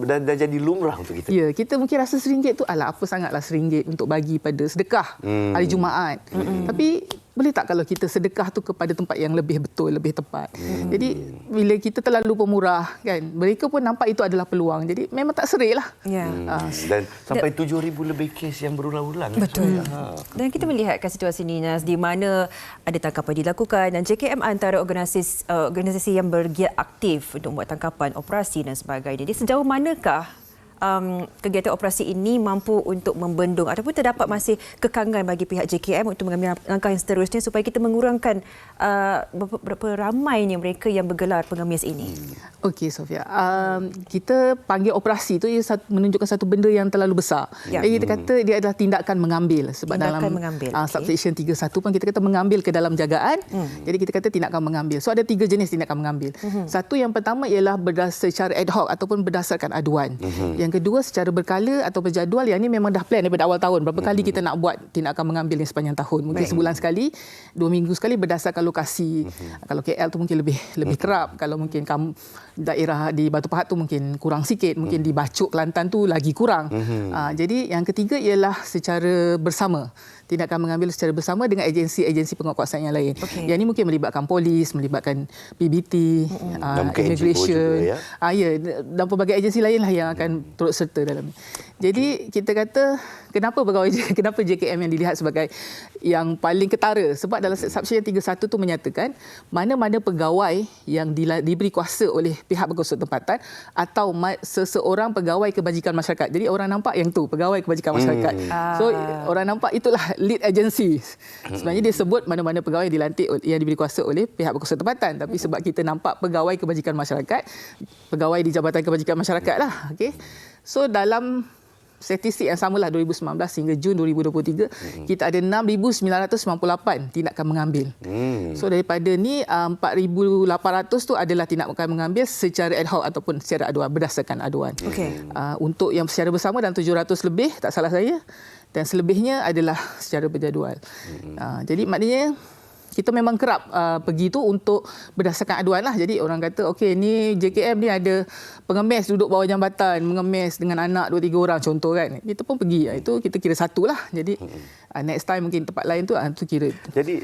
Dah jadi lumrah untuk kita. Ya, kita mungkin rasa RM1 tu, alah apa sangatlah RM1 untuk bagi pada sedekah hari Jumaat. Tapi boleh tak kalau kita sedekah tu kepada tempat yang lebih betul, lebih tepat. Jadi bila kita terlalu pemurah kan, mereka pun nampak itu adalah peluang. Jadi memang tak serik lah. Dan sampai 7,000 lebih kes yang berulang-ulang. Betul. Dan kita melihatkan situasi ini, Nas, di mana ada tangkapan dilakukan dan JKM antara organisasi yang bergiat aktif untuk membuat tangkapan, operasi dan sebagainya. Jadi sejauh manakah kegiatan operasi ini mampu untuk membendung ataupun terdapat masih kekangan bagi pihak JKM untuk mengambil langkah yang seterusnya supaya kita mengurangkan berapa ramainya mereka yang bergelar pengemis ini? Okey, Sofia. Kita panggil operasi itu menunjukkan satu benda yang terlalu besar. Jadi kita kata dia adalah tindakan mengambil. Sebab dalam subsection 31 pun kita kata mengambil ke dalam jagaan. Jadi kita kata tindakan mengambil. So ada 3 jenis tindakan mengambil. Satu yang pertama ialah secara ad hoc ataupun berdasarkan aduan. Yang kedua secara berkala atau berjadual, yang ini memang dah plan daripada awal tahun. Berapa kali kita nak buat tindakan mengambil ni sepanjang tahun. Mungkin sebulan sekali, 2 minggu sekali berdasarkan lokasi. Kalau KL tu mungkin lebih kerap. Kalau mungkin daerah di Batu Pahat tu mungkin kurang sikit. Mungkin di Bacuk, Kelantan tu lagi kurang. Jadi yang ketiga ialah secara bersama. Tindakan mengambil secara bersama dengan agensi-agensi penguatkuasaan yang lain. Yang ini mungkin melibatkan polis, melibatkan PBT, immigration. Dan pelbagai agensi lain lah yang akan turut serta dalam ini. Jadi kita kata kenapa JKM yang dilihat sebagai yang paling ketara? Sebab dalam subsection 31 tu menyatakan mana-mana pegawai yang diberi kuasa oleh pihak berkuasa tempatan atau seseorang pegawai kebajikan masyarakat. Jadi orang nampak yang tu, pegawai kebajikan masyarakat. So orang nampak itulah lead agency. Sebenarnya dia sebut mana-mana pegawai dilantik yang diberi kuasa oleh pihak berkuasa tempatan, tapi sebab kita nampak pegawai kebajikan masyarakat, pegawai di Jabatan Kebajikan Masyarakat lah. Okey. So dalam statistik yang samalah 2019 hingga Jun 2023, kita ada 6,998 tindakan mengambil. So daripada ni 4,800 tu adalah tindakan mengambil secara ad hoc ataupun secara aduan, berdasarkan aduan. Untuk yang secara bersama dan 700 lebih, tak salah saya, dan selebihnya adalah secara berjadual. Jadi maknanya kita memang kerap pergi tu untuk berdasarkan aduan lah. Jadi orang kata, okey ni JKM ni ada pengemis duduk bawah jambatan, mengemis dengan anak 2-3 orang contoh kan. Kita pun pergi. Itu kita kira satu lah. Jadi next time mungkin tempat lain tu kira. Jadi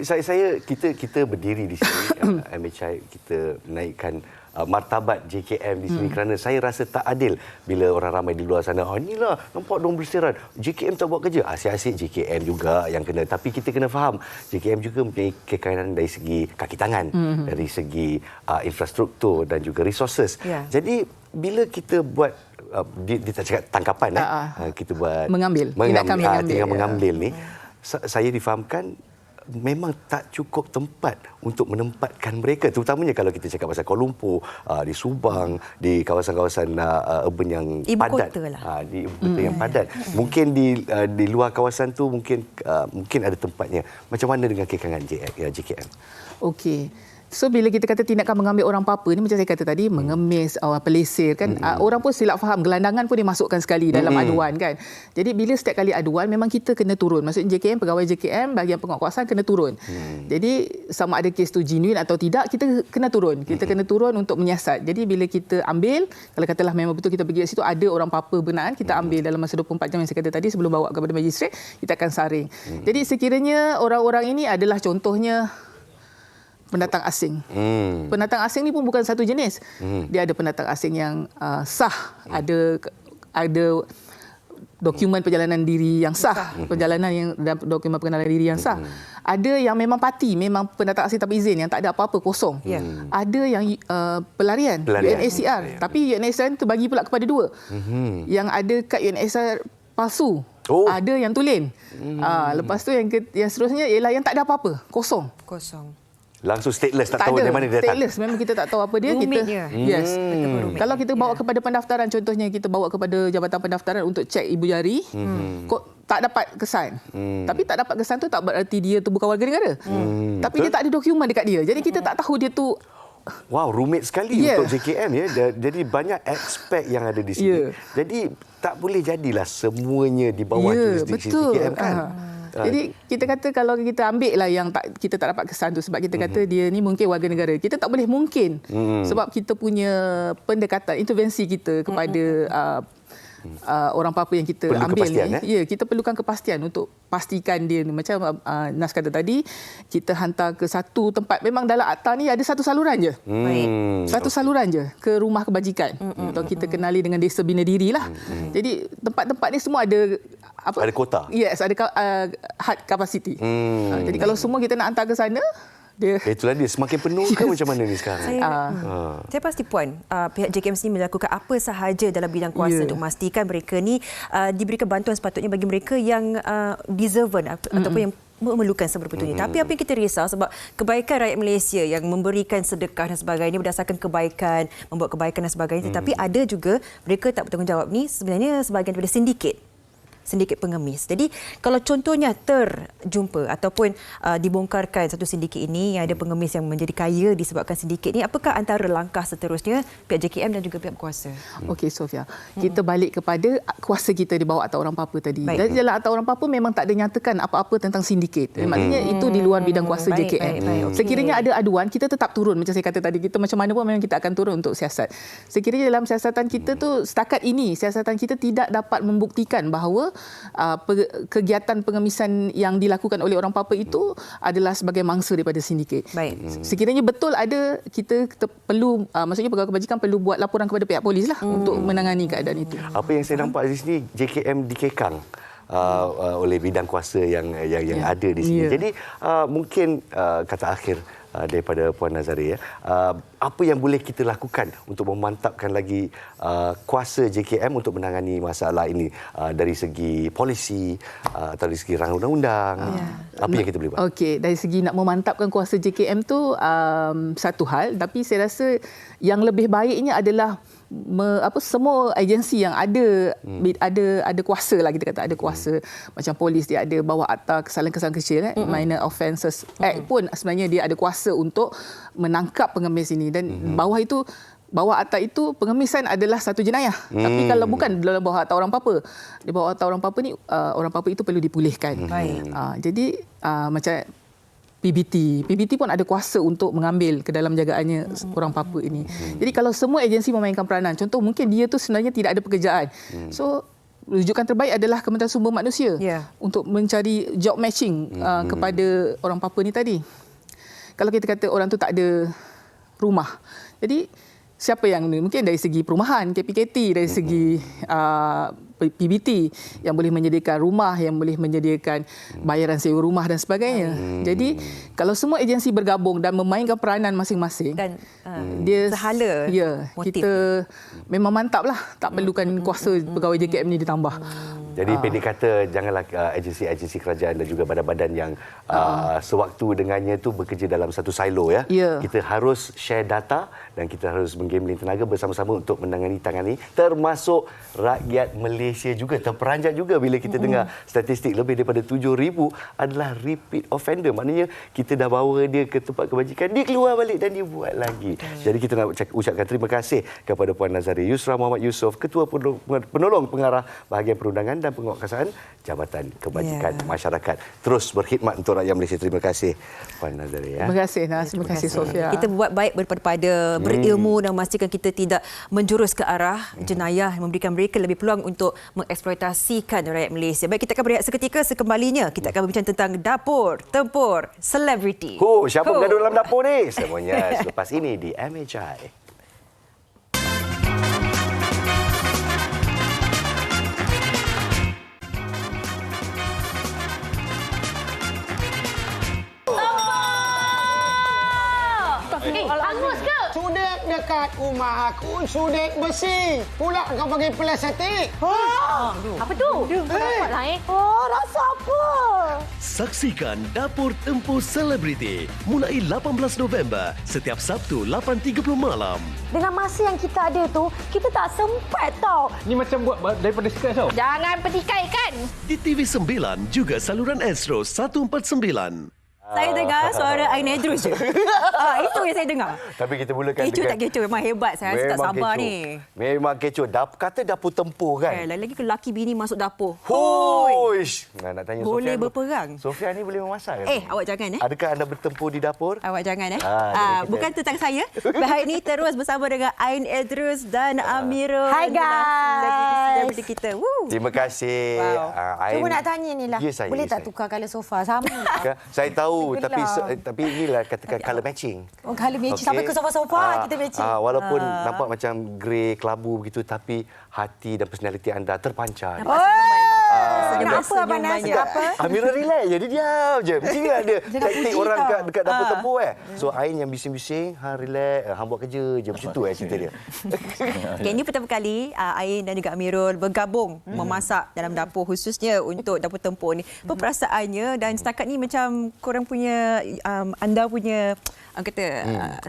kita berdiri di sini, MHI, kita menaikkan martabat JKM di sini kerana saya rasa tak adil bila orang ramai di luar sana, inilah nampak dong bersiteran, JKM tak buat kerja. Asyik-asyik JKM juga yang kena, tapi kita kena faham JKM juga mempunyai kekayaan dari segi kaki tangan, dari segi infrastruktur dan juga resources. Jadi bila kita buat dia tak cakap tangkapan, kita buat mengambil ni, saya difahamkan memang tak cukup tempat untuk menempatkan mereka, terutamanya kalau kita cakap pasal Kuala Lumpur, di Subang, di kawasan-kawasan urban yang padat, di ibu kota yang padat. Mungkin di luar kawasan tu mungkin ada tempatnya. Macam mana dengan kekangan JKM? Okey. So bila kita kata tindakan mengambil orang apa-apa ni, macam saya kata tadi, mengemis, pelesir kan, orang pun silap faham, gelandangan pun dimasukkan sekali dalam aduan kan. Jadi bila setiap kali aduan memang kita kena turun. Maksudnya JKM, pegawai JKM bahagian penguatkuasaan kena turun. Jadi sama ada kes tu genuine atau tidak, kita kena turun. Kita kena turun untuk menyiasat. Jadi bila kita ambil, kalau katalah memang betul kita pergi kat situ ada orang apa-apa berkenaan, kita ambil dalam masa 24 jam yang saya kata tadi sebelum bawa kepada magistrat, kita akan saring. Jadi sekiranya orang-orang ini adalah contohnya pendatang asing. Pendatang asing ni pun bukan satu jenis. Dia ada pendatang asing yang sah, ada dokumen perjalanan diri yang sah, perjalanan yang dan dokumen pengenalan diri yang sah. Ada yang memang parti, memang pendatang asing tanpa izin yang tak ada apa-apa, kosong. Ada yang pelarian. UNHCR. Tapi UNHCR itu bagi pula kepada 2. Yang ada kad UNHCR palsu. Ada yang tulen. Lepas tu yang seterusnya ialah yang tak ada apa-apa, kosong. Langsung stateless, tak tahu dari mana dia datang. Stateless, memang kita tak tahu apa dia. Yes. Kalau kita bawa kepada pendaftaran, contohnya kita bawa kepada Jabatan Pendaftaran untuk cek ibu jari, kok tak dapat kesan. Tapi tak dapat kesan tu tak berarti dia tu bukan warga negara. Tapi dia tak ada dokumen dekat dia. Jadi kita tak tahu dia tu. Wow, rumit sekali untuk JKM ya. Jadi banyak aspek yang ada di sini. Jadi tak boleh jadilah semuanya di bawah jurisdiksi JKM kan. Jadi kita kata kalau kita ambil lah yang kita tak dapat kesan tu sebab kita kata dia ni mungkin warga negara. Kita tak boleh mungkin sebab kita punya pendekatan, intervensi kita kepada orang Papua yang kita ambil ni. Kita perlukan kepastian untuk pastikan dia ni. Macam Nas kata tadi, kita hantar ke satu tempat. Memang dalam akta ni ada satu saluran je. Satu saluran je ke rumah kebajikan. Atau kita kenali dengan desa bina diri lah. Jadi tempat-tempat ni semua ada ada kota. Yes, ada had capacity. Jadi kalau semua kita nak hantar ke sana, itulah dia, semakin penuh ke macam mana ni sekarang? Saya pasti Puan, pihak JKM sendiri melakukan apa sahaja dalam bidang kuasa untuk memastikan mereka ni diberikan bantuan sepatutnya bagi mereka yang deserving ataupun yang memerlukan sebetul-betulnya. Tapi apa yang kita risau sebab kebaikan rakyat Malaysia yang memberikan sedekah dan sebagainya berdasarkan kebaikan, membuat kebaikan dan sebagainya, tetapi ada juga mereka tak bertanggungjawab ni sebenarnya sebahagian daripada sindiket pengemis. Jadi kalau contohnya terjumpa ataupun dibongkarkan satu sindiket ini yang ada pengemis yang menjadi kaya disebabkan sindiket ini, apakah antara langkah seterusnya pihak JKM dan juga pihak kuasa? Okey Sofia, kita balik kepada kuasa kita di bawah Akta Orang Papua tadi. Dari dalam Akta Orang Papua memang tak ada nyatakan apa-apa tentang sindiket. Maknanya itu di luar bidang kuasa JKM. Sekiranya ada aduan, kita tetap turun. Macam saya kata tadi, kita macam mana pun memang kita akan turun untuk siasat. Sekiranya dalam siasatan kita tu setakat ini, siasatan kita tidak dapat membuktikan bahawa kegiatan pengemisan yang dilakukan oleh orang Papua itu adalah sebagai mangsa daripada sindiket. Sekiranya betul ada, kita perlu, maksudnya pegawai kebajikan perlu buat laporan kepada pihak polis lah untuk menangani keadaan itu. Apa yang saya nampak di sini, JKM dikekang oleh bidang kuasa yang ada di sini. Jadi mungkin kata akhir daripada Puan Nazari, apa yang boleh kita lakukan untuk memantapkan lagi kuasa JKM untuk menangani masalah ini dari segi polisi atau dari segi rang undang-undang? Apa yang kita boleh buat? Okey, dari segi nak memantapkan kuasa JKM tu satu hal, tapi saya rasa yang lebih baiknya adalah semua agensi yang ada kuasa lah, kita kata ada kuasa, macam polis dia ada bawa akta kesalahan-kesalahan kecil, Minor Offences Act pun sebenarnya dia ada kuasa untuk menangkap pengemis ini, dan bawah akta itu pengemisan adalah satu jenayah. Tapi kalau bukan dalam bawah akta Orang Papua, di bawah akta Orang Papua ni Orang Papua itu perlu dipulihkan. Jadi macam PBT pun ada kuasa untuk mengambil ke dalam jagaannya orang Papua ini. Jadi kalau semua agensi memainkan peranan, contoh mungkin dia tu sebenarnya tidak ada pekerjaan. So rujukan terbaik adalah Kementerian Sumber Manusia untuk mencari job matching kepada orang Papua ni tadi. Kalau kita kata orang tu tak ada rumah, jadi siapa yang mungkin dari segi perumahan, KPKT, dari segi PBT yang boleh menyediakan rumah, yang boleh menyediakan bayaran sewa rumah dan sebagainya. Jadi kalau semua agensi bergabung dan memainkan peranan masing-masing, dan dia sehala kita memang mantap lah, tak perlukan kuasa pegawai JKM ni ditambah. Jadi pendek kata, janganlah agensi-agensi kerajaan dan juga badan-badan yang sewaktu dengannya tu bekerja dalam satu silo ya. Kita harus share data dan kita harus menggambling tenaga bersama-sama untuk tangani termasuk rakyat Malaysia juga. Terperanjat juga bila kita dengar statistik lebih daripada 7,000 adalah repeat offender. Maknanya kita dah bawa dia ke tempat kebajikan, dia keluar balik dan dia buat lagi. Jadi kita nak ucapkan terima kasih kepada Puan Nazari Yusra Muhammad Yusof, Ketua Penolong Pengarah Bahagian Perundangan dan Penguatkuasaan Jabatan Kebajikan Masyarakat. Terus berkhidmat untuk rakyat Malaysia. Terima kasih Puan Nazari. Terima kasih Nas, terima kasih Sofia. Kita buat baik daripada berilmu dan memastikan kita tidak menjurus ke arah jenayah, memberikan mereka lebih peluang untuk mengeksploitasikan rakyat Malaysia. Baik, kita akan berehat seketika. Sekembalinya kita akan berbincang tentang Dapur Tempur Selebriti. Siapa bergaduh dalam dapur ni? Semuanya selepas ini di MHI. bagus ke? Sudet dekat rumah aku, sudet besi. Pula kau bagi plastik. Apa tu? Dapatlah Rasa apa? Saksikan Dapur Tempur Selebriti mulai 18 November setiap Sabtu 8.30 malam. Dengan masa yang kita ada tu, kita tak sempat tau. Ni macam buat daripada scratch tau. Jangan petikaikan. Di TV9 juga saluran Astro 149. Saya dengar suara Ain Edrus je. Itu yang saya dengar. Tapi kita mulakan kecoh tak kecoh? Memang hebat. Saya rasa tak sabar kecoh. ni. Memang kecoh. Kata dapur tempur kan? Lagi ke laki bini masuk dapur. Huish. Nak tanya boleh Sofian. berperang. Sofian ni boleh memasak kan? Awak jangan Adakah anda bertempur di dapur? Awak jangan Kita... Bukan tentang saya. Hari ini terus bersama dengan Ain Edrus dan Amirul. Hai guys. Dari kita. Terima kasih. Ain. Cuma nak tanya ni lah. Boleh tak tukar colour sofa? Sama lah. Saya tahu tapi inilah katakan colour matching. Oh, colour matching. Sampai ke sofa-sofa kita matching. Walaupun nampak macam grey kelabu begitu tapi hati dan personaliti anda terpancar. Kenapa Abang Nas? Amirul relax je. Dia diam je. Mesti lah dia taktik orang dekat dapur tempur So Ain yang bising-bising, relax, hang buat kerja je. Macam tu cerita dia. Ini pertama kali Ain dan juga Amirul bergabung memasak dalam dapur khususnya untuk dapur tempur ni. Perasaannya dan setakat ni macam korang punya anda punya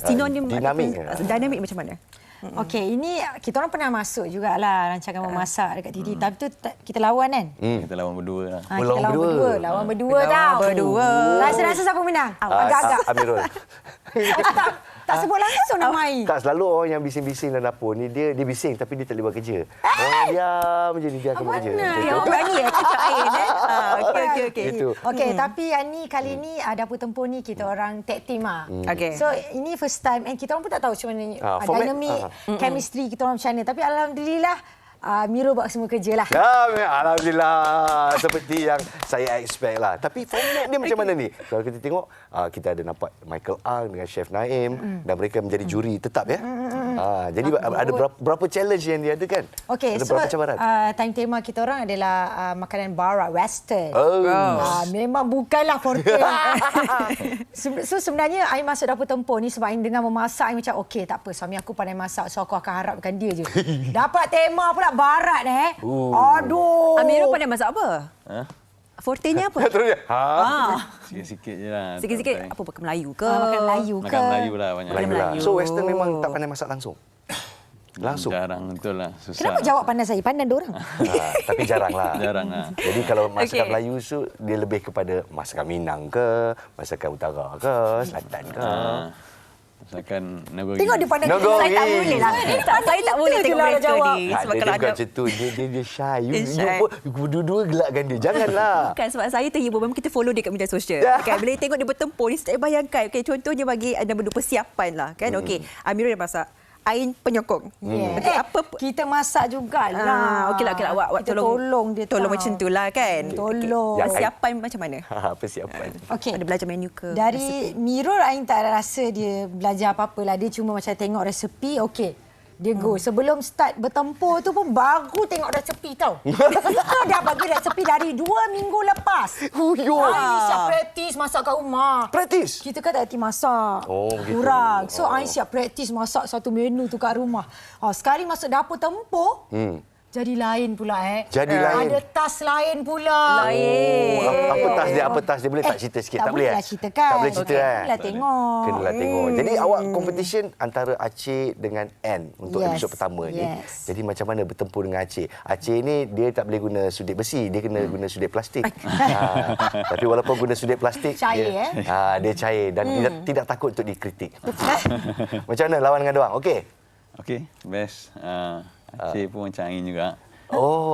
sinonim dinamik macam mana? Okey, ini kita orang pernah masuk jugalah rancangan memasak dekat TV. Tapi tu kita lawan kan? Kita lawan berdua lah. Lawan berdua tau. Rasa-rasa siapa menang? Agak-agak. Amirul. Tak sebut langsung nama Ain. Tak, selalu orang yang bising-bising dalam dapur ni dia bising tapi dia tak boleh buat kerja. Orang diam je ni dia akan buat kerja. Awak berani cakap Ain Okey. Okey, tapi yang ni kali ni dapur tempur ni kita orang tag team Okey. So ini first time and kita orang pun tak tahu macam mana dynamic chemistry kita orang macam mana. Tapi alhamdulillah Miro buat semua kerja lah. Alhamdulillah. Seperti yang saya expect lah. Tapi format dia macam mana ni? Kalau kita tengok, kita ada nampak Michael Ang dengan Chef Naim dan mereka menjadi juri tetap ya. Jadi ada berapa challenge yang dia ada kan? Okey, ada so berapa cabaran? time tema kita orang adalah makanan barat western. Memang bukanlah forte. So sebenarnya Ain masuk dapur tempur ni sebab Ain dengar memasak, Ain macam okey tak apa, suami aku pandai masak so aku akan harapkan dia je. Dapat tema pula barat Aduh. Amirul pandai masak apa? Fortenya apa? Sikit-sikit je lah. Sikit-sikit apa? Makan Melayu ke? Makan Melayu ke? Makan Melayu lah banyak. Melayu. So western memang tak pandai masak langsung? Jarang betul lah. Susah. Kenapa jawab pandai saya? Pandai diorang. Tapi jarang lah. Jarang lah. Jadi kalau masakan Melayu tu dia lebih kepada masakan Minang ke, masakan Utara ke, Selatan ke. Masakan Nagori. Tengok dia pandai. Saya tak boleh lah. Saya tak boleh tengok mereka ni. Sebab kalau ada macam tu, dia shy. Dua-dua gelakkan dia. Janganlah. Bukan sebab saya terhibur. Memang kita follow dia kat media sosial. Kan? Bila tengok dia bertempur ni, saya bayangkan. Okay, contohnya bagi anda berdua persiapan lah. Kan? Okey, Amirul yang masak. Ain penyokong. Okay, apa kita masak jugalah. Okeylah awak tolong dia. Tolong macam itulah kan. Tolong. Persiapan macam mana? Persiapan. Okey. Ada belajar menu ke? Dari Mirul Ain tak rasa dia belajar apa-apalah. Dia cuma macam tengok resepi, okey. Dia go. Sebelum start bertempur tu pun baru tengok resepi tau. Kita dah bagi resepi dari 2 minggu lepas. Ain siap praktis masak kat rumah. Praktis? Kita kan tak hati masak. Kurang. So Ain siap praktis masak satu menu tu kat rumah. Sekali masuk dapur tempur. Jadi lain pula Jadi lain. Ada tas lain pula. Apa tas dia boleh tak cerita sikit? Tak boleh cerita kan. Tak boleh cerita Kenalah tengok. Kenalah tengok. Jadi awak competition antara Aceh dengan Ann untuk episod pertama ni. Jadi macam mana bertempur dengan Aceh? Aceh ni dia tak boleh guna sudet besi, dia kena guna sudet plastik. Tapi walaupun guna sudet plastik, cair dia cair dan tidak takut untuk dikritik. Macam mana lawan dengan dia orang? Okey. Okey, best. Aceh pun macam Ain juga.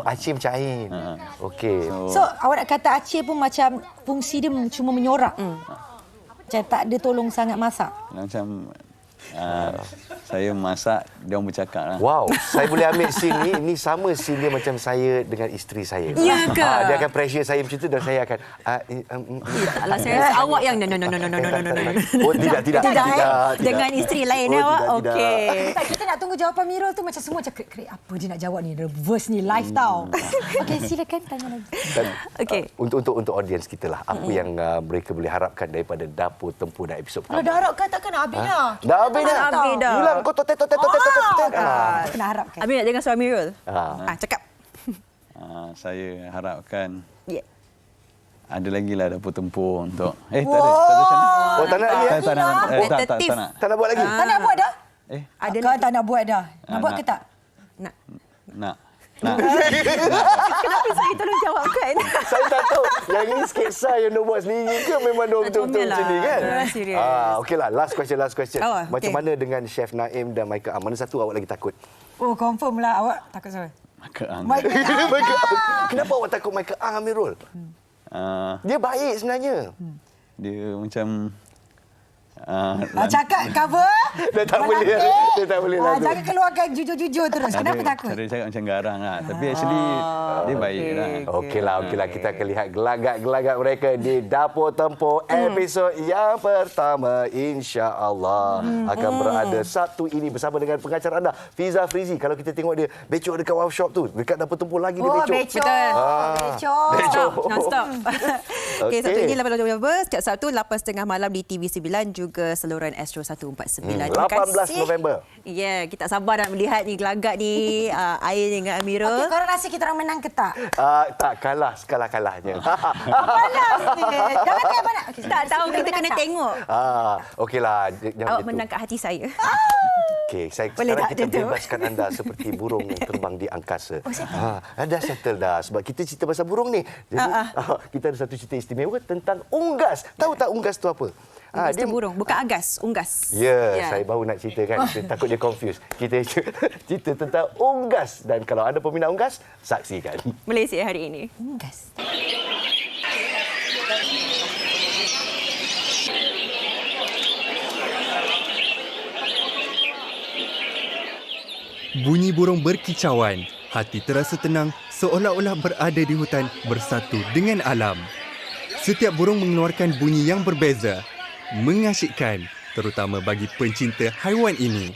Aceh macam Ain. Okey. So, awak nak kata Aceh pun macam fungsi dia cuma menyorak. Macam tak ada tolong sangat masak. Macam saya masak, dia orang bercakap lah. Wow, saya boleh ambil scene ni. Ini sama scene dia macam saya dengan isteri saya. Ya ke? Dia akan pressure saya macam tu dan saya akan... Taklah, saya rasa awak yang no. Tidak. Dengan isteri lain awak? Okey. Kita nak tunggu jawapan Mirul tu macam semua macam krik-krik. Apa dia nak jawab ni? Reverse ni live tau. Okey, silakan tanya lagi. Okey. Untuk audiens kita lah. Apa yang mereka boleh harapkan daripada Dapur Tempur dan episod pertama? Kalau dah harapkan takkan nak habis lah. Dah habis dah. Habis dah. Yulang kau totet. Kena harapkan. Amir nak dengar suara Amirul. Cakap. Saya harapkan Ya. ada lagi lah dapur tempur untuk... tak ada sana. Oh, tak nak lagi? Tak nak. Tak nak buat lagi? Tak nak buat dah? Ada Kau tak nak buat dah? Nak buat ke tak? Nak. Kenapa saya tolong jawabkan? Saya tak tahu. Yang ini sketsa yang nak buat sendiri ke memang dia betul-betul macam ni kan? Serius. Okeylah, last question. Oh, Macam mana dengan Chef Naim dan Michael Ang? Mana satu awak lagi takut? Oh, confirm lah. Awak takut siapa? Michael Ang. Michael Ang. Kenapa awak takut Michael Ang, Amirul? Dia baik sebenarnya. Dia macam... cakap cover. Dia tak boleh lah. Jangan keluarkan jujur-jujur terus. Kenapa takut? Cara cakap macam garang lah. Tapi actually dia baik lah. Okeylah. Kita akan lihat gelagat-gelagat mereka di Dapur Tempur episod yang pertama. InsyaAllah akan berada Sabtu ini bersama dengan pengacara anda, Fiza Frizi. Kalau kita tengok dia becok dekat workshop tu, dekat Dapur Tempur lagi dia becok. Becok. Non-stop. Okey, Sabtu ini 18 November, setiap Sabtu 8.30 malam di TV9 juga saluran Astro 149. 18 November. Ya, kita tak sabar nak melihat ni gelagat ni Ain dengan Amirul. Okey, korang rasa kita orang menang ke tak? Tak, kalah sekalah-kalahnya. Kalah sikit. Jangan tengok mana. Tak tahu, kita kena tengok. Okeylah. Awak menang kat hati saya. Okey, sekarang kita bebaskan anda seperti burung yang terbang di angkasa. Dah settle dah. Sebab kita cerita pasal burung ni. Jadi, kita ada satu cerita istimewa tentang unggas. Tahu tak unggas tu apa? Dia burung, bukan agas, unggas. Ya, saya baru nak ceritakan. Takut dia confuse. Kita cerita tentang unggas. Dan kalau anda peminat unggas, saksikan. Malaysia hari ini. Unggas. Bunyi burung berkicauan, hati terasa tenang seolah-olah berada di hutan bersatu dengan alam. Setiap burung mengeluarkan bunyi yang berbeza, mengasyikkan, terutama bagi pencinta haiwan ini.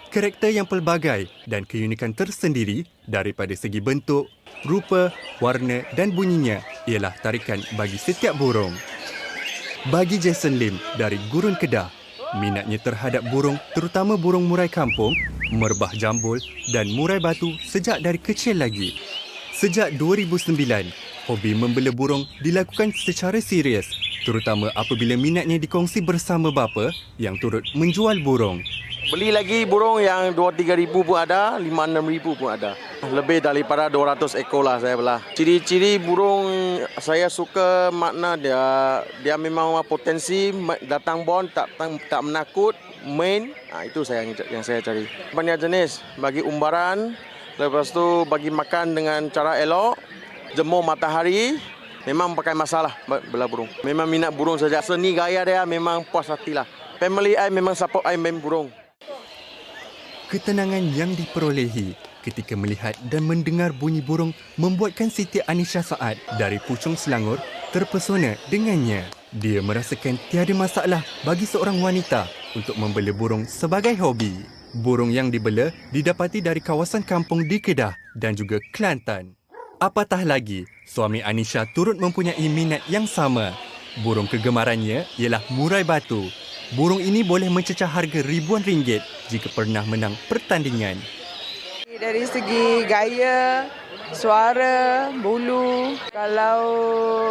Karakter yang pelbagai dan keunikan tersendiri daripada segi bentuk, rupa, warna dan bunyinya ialah tarikan bagi setiap burung. Bagi Jason Lim dari Gurun Kedah, minatnya terhadap burung, terutama burung murai kampung, merbah jambul dan murai batu sejak dari kecil lagi. Sejak 2009, hobi membela burung dilakukan secara serius, terutama apabila minatnya dikongsi bersama bapa yang turut menjual burung. Beli lagi burung yang 2-3 ribu pun ada, 5-6 ribu pun ada. Lebih daripada 200 ekor lah saya belah. Ciri-ciri burung saya suka makna dia memang potensi, datang bon, tak menakut, main. Itu yang saya cari. Banyak jenis, bagi umbaran, lepas tu bagi makan dengan cara elok, jemur matahari. Memang pakai masalah belah burung. Memang minat burung saja. Seni gaya dia memang puas hatilah. Family I memang support I main burung. Ketenangan yang diperolehi ketika melihat dan mendengar bunyi burung membuatkan Siti Anisha Saad dari Puchong Selangor terpesona dengannya. Dia merasakan tiada masalah bagi seorang wanita untuk membela burung sebagai hobi. Burung yang dibela didapati dari kawasan kampung di Kedah dan juga Kelantan. Apatah lagi, suami Anisha turut mempunyai minat yang sama. Burung kegemarannya ialah murai batu. Burung ini boleh mencecah harga ribuan ringgit jika pernah menang pertandingan. Dari segi gaya, suara, bulu, kalau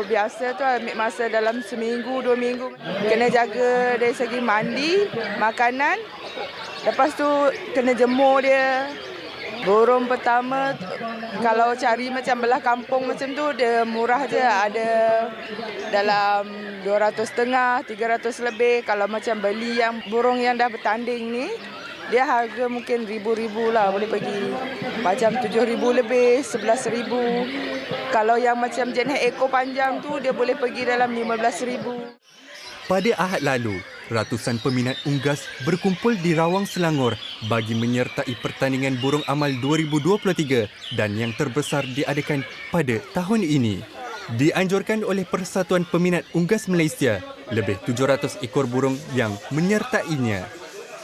biasa tu ambil masa dalam seminggu, 2 minggu. Kena jaga dari segi mandi, makanan. Lepas tu kena jemur dia. Burung pertama, kalau cari macam belah kampung macam tu, dia murah je. Ada dalam 250, 300 lebih. Kalau macam beli yang burung yang dah bertanding ni, dia harga mungkin ribu-ribu lah. Boleh pergi macam 7,000 lebih, 11,000. Kalau yang macam jenis ekor panjang tu, dia boleh pergi dalam 15,000. Pada Ahad lalu, ratusan peminat unggas berkumpul di Rawang Selangor bagi menyertai pertandingan Burung Amal 2023 dan yang terbesar diadakan pada tahun ini. Dianjurkan oleh Persatuan Peminat Unggas Malaysia, lebih 700 ekor burung yang menyertainya.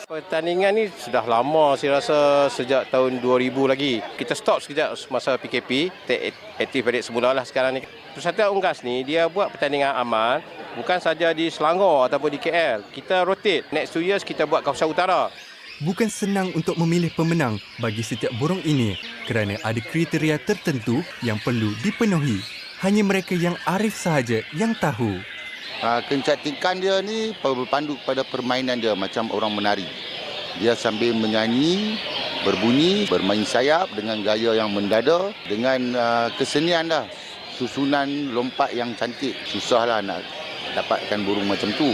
Pertandingan ni sudah lama, saya rasa sejak tahun 2000 lagi. Kita stop sekejap masa PKP, aktif balik semula lah sekarang ni. Persatuan Unggas ni dia buat pertandingan amal Bukan saja di Selangor ataupun di KL. Kita rotate. Next 2 years kita buat kawasan utara. Bukan senang untuk memilih pemenang bagi setiap burung ini kerana ada kriteria tertentu yang perlu dipenuhi. Hanya mereka yang arif sahaja yang tahu. Kecantikan dia ni berpandu pada permainan dia macam orang menari. Dia sambil menyanyi, berbunyi, bermain sayap dengan gaya yang mendada, dengan kesenian dah. Susunan lompat yang cantik. Susahlah nak dapatkan burung macam tu.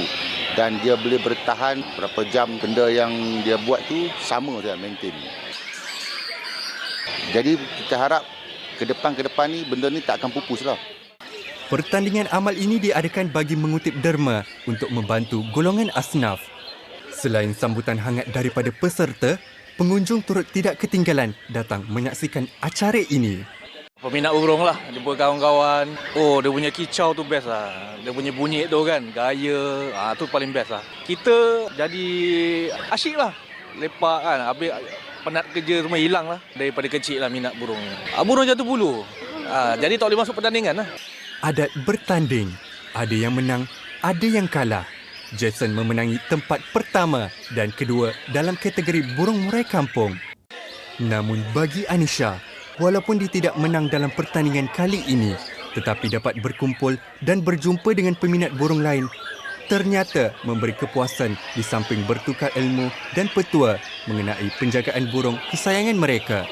Dan dia boleh bertahan berapa jam, benda yang dia buat tu sama dia maintain. Jadi kita harap ke depan ni benda ni tak akan pupus lah. Pertandingan amal ini diadakan bagi mengutip derma untuk membantu golongan asnaf. Selain sambutan hangat daripada peserta, pengunjung turut tidak ketinggalan datang menyaksikan acara ini. Peminat burung lah, jumpa kawan-kawan. Oh, dia punya kicau tu best lah. Dia punya bunyi tu kan, gaya, tu paling best lah. Kita jadi asyik lah. Lepak kan, habis penat kerja semua hilang lah. Daripada kecil lah minat burung. Burung jatuh bulu. Jadi tak boleh masuk pertandingan lah. Adat bertanding, ada yang menang, ada yang kalah. Jason memenangi tempat pertama dan kedua dalam kategori burung murai kampung. Namun bagi Anisha, walaupun dia tidak menang dalam pertandingan kali ini, tetapi dapat berkumpul dan berjumpa dengan peminat burung lain, ternyata memberi kepuasan di samping bertukar ilmu dan petua mengenai penjagaan burung kesayangan mereka.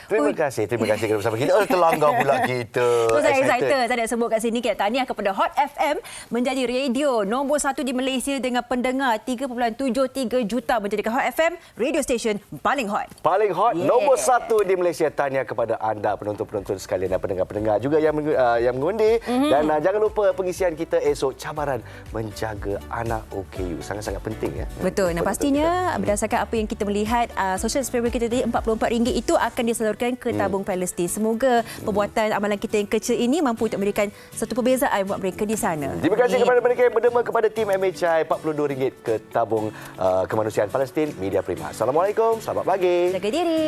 Terima kasih kerana bersama kita. Terlanggar pula kita. Saya excited. Saya nak sebut kat sini, kita tahniah kepada Hot FM menjadi radio nombor 1 di Malaysia dengan pendengar 3.73 juta, menjadikan Hot FM radio station paling hot. Paling hot, nombor 1 di Malaysia. Tahniah kepada anda penonton-penonton sekalian dan pendengar-pendengar juga yang mengundi. Dan jangan lupa pengisian kita esok, cabaran menjaga anak OKU. Sangat-sangat penting ya. Betul. Dan pastinya berdasarkan apa yang kita melihat, social experiment kita tadi RM44 itu akan disalurkan ke tabung Palestin. Semoga perbuatan amalan kita yang kecil ini mampu untuk memberikan satu perbezaan buat mereka di sana. Terima kasih kepada mereka yang berderma kepada tim MHI. RM42 ke tabung kemanusiaan Palestin Media Prima. Assalamualaikum, selamat pagi. Jaga diri.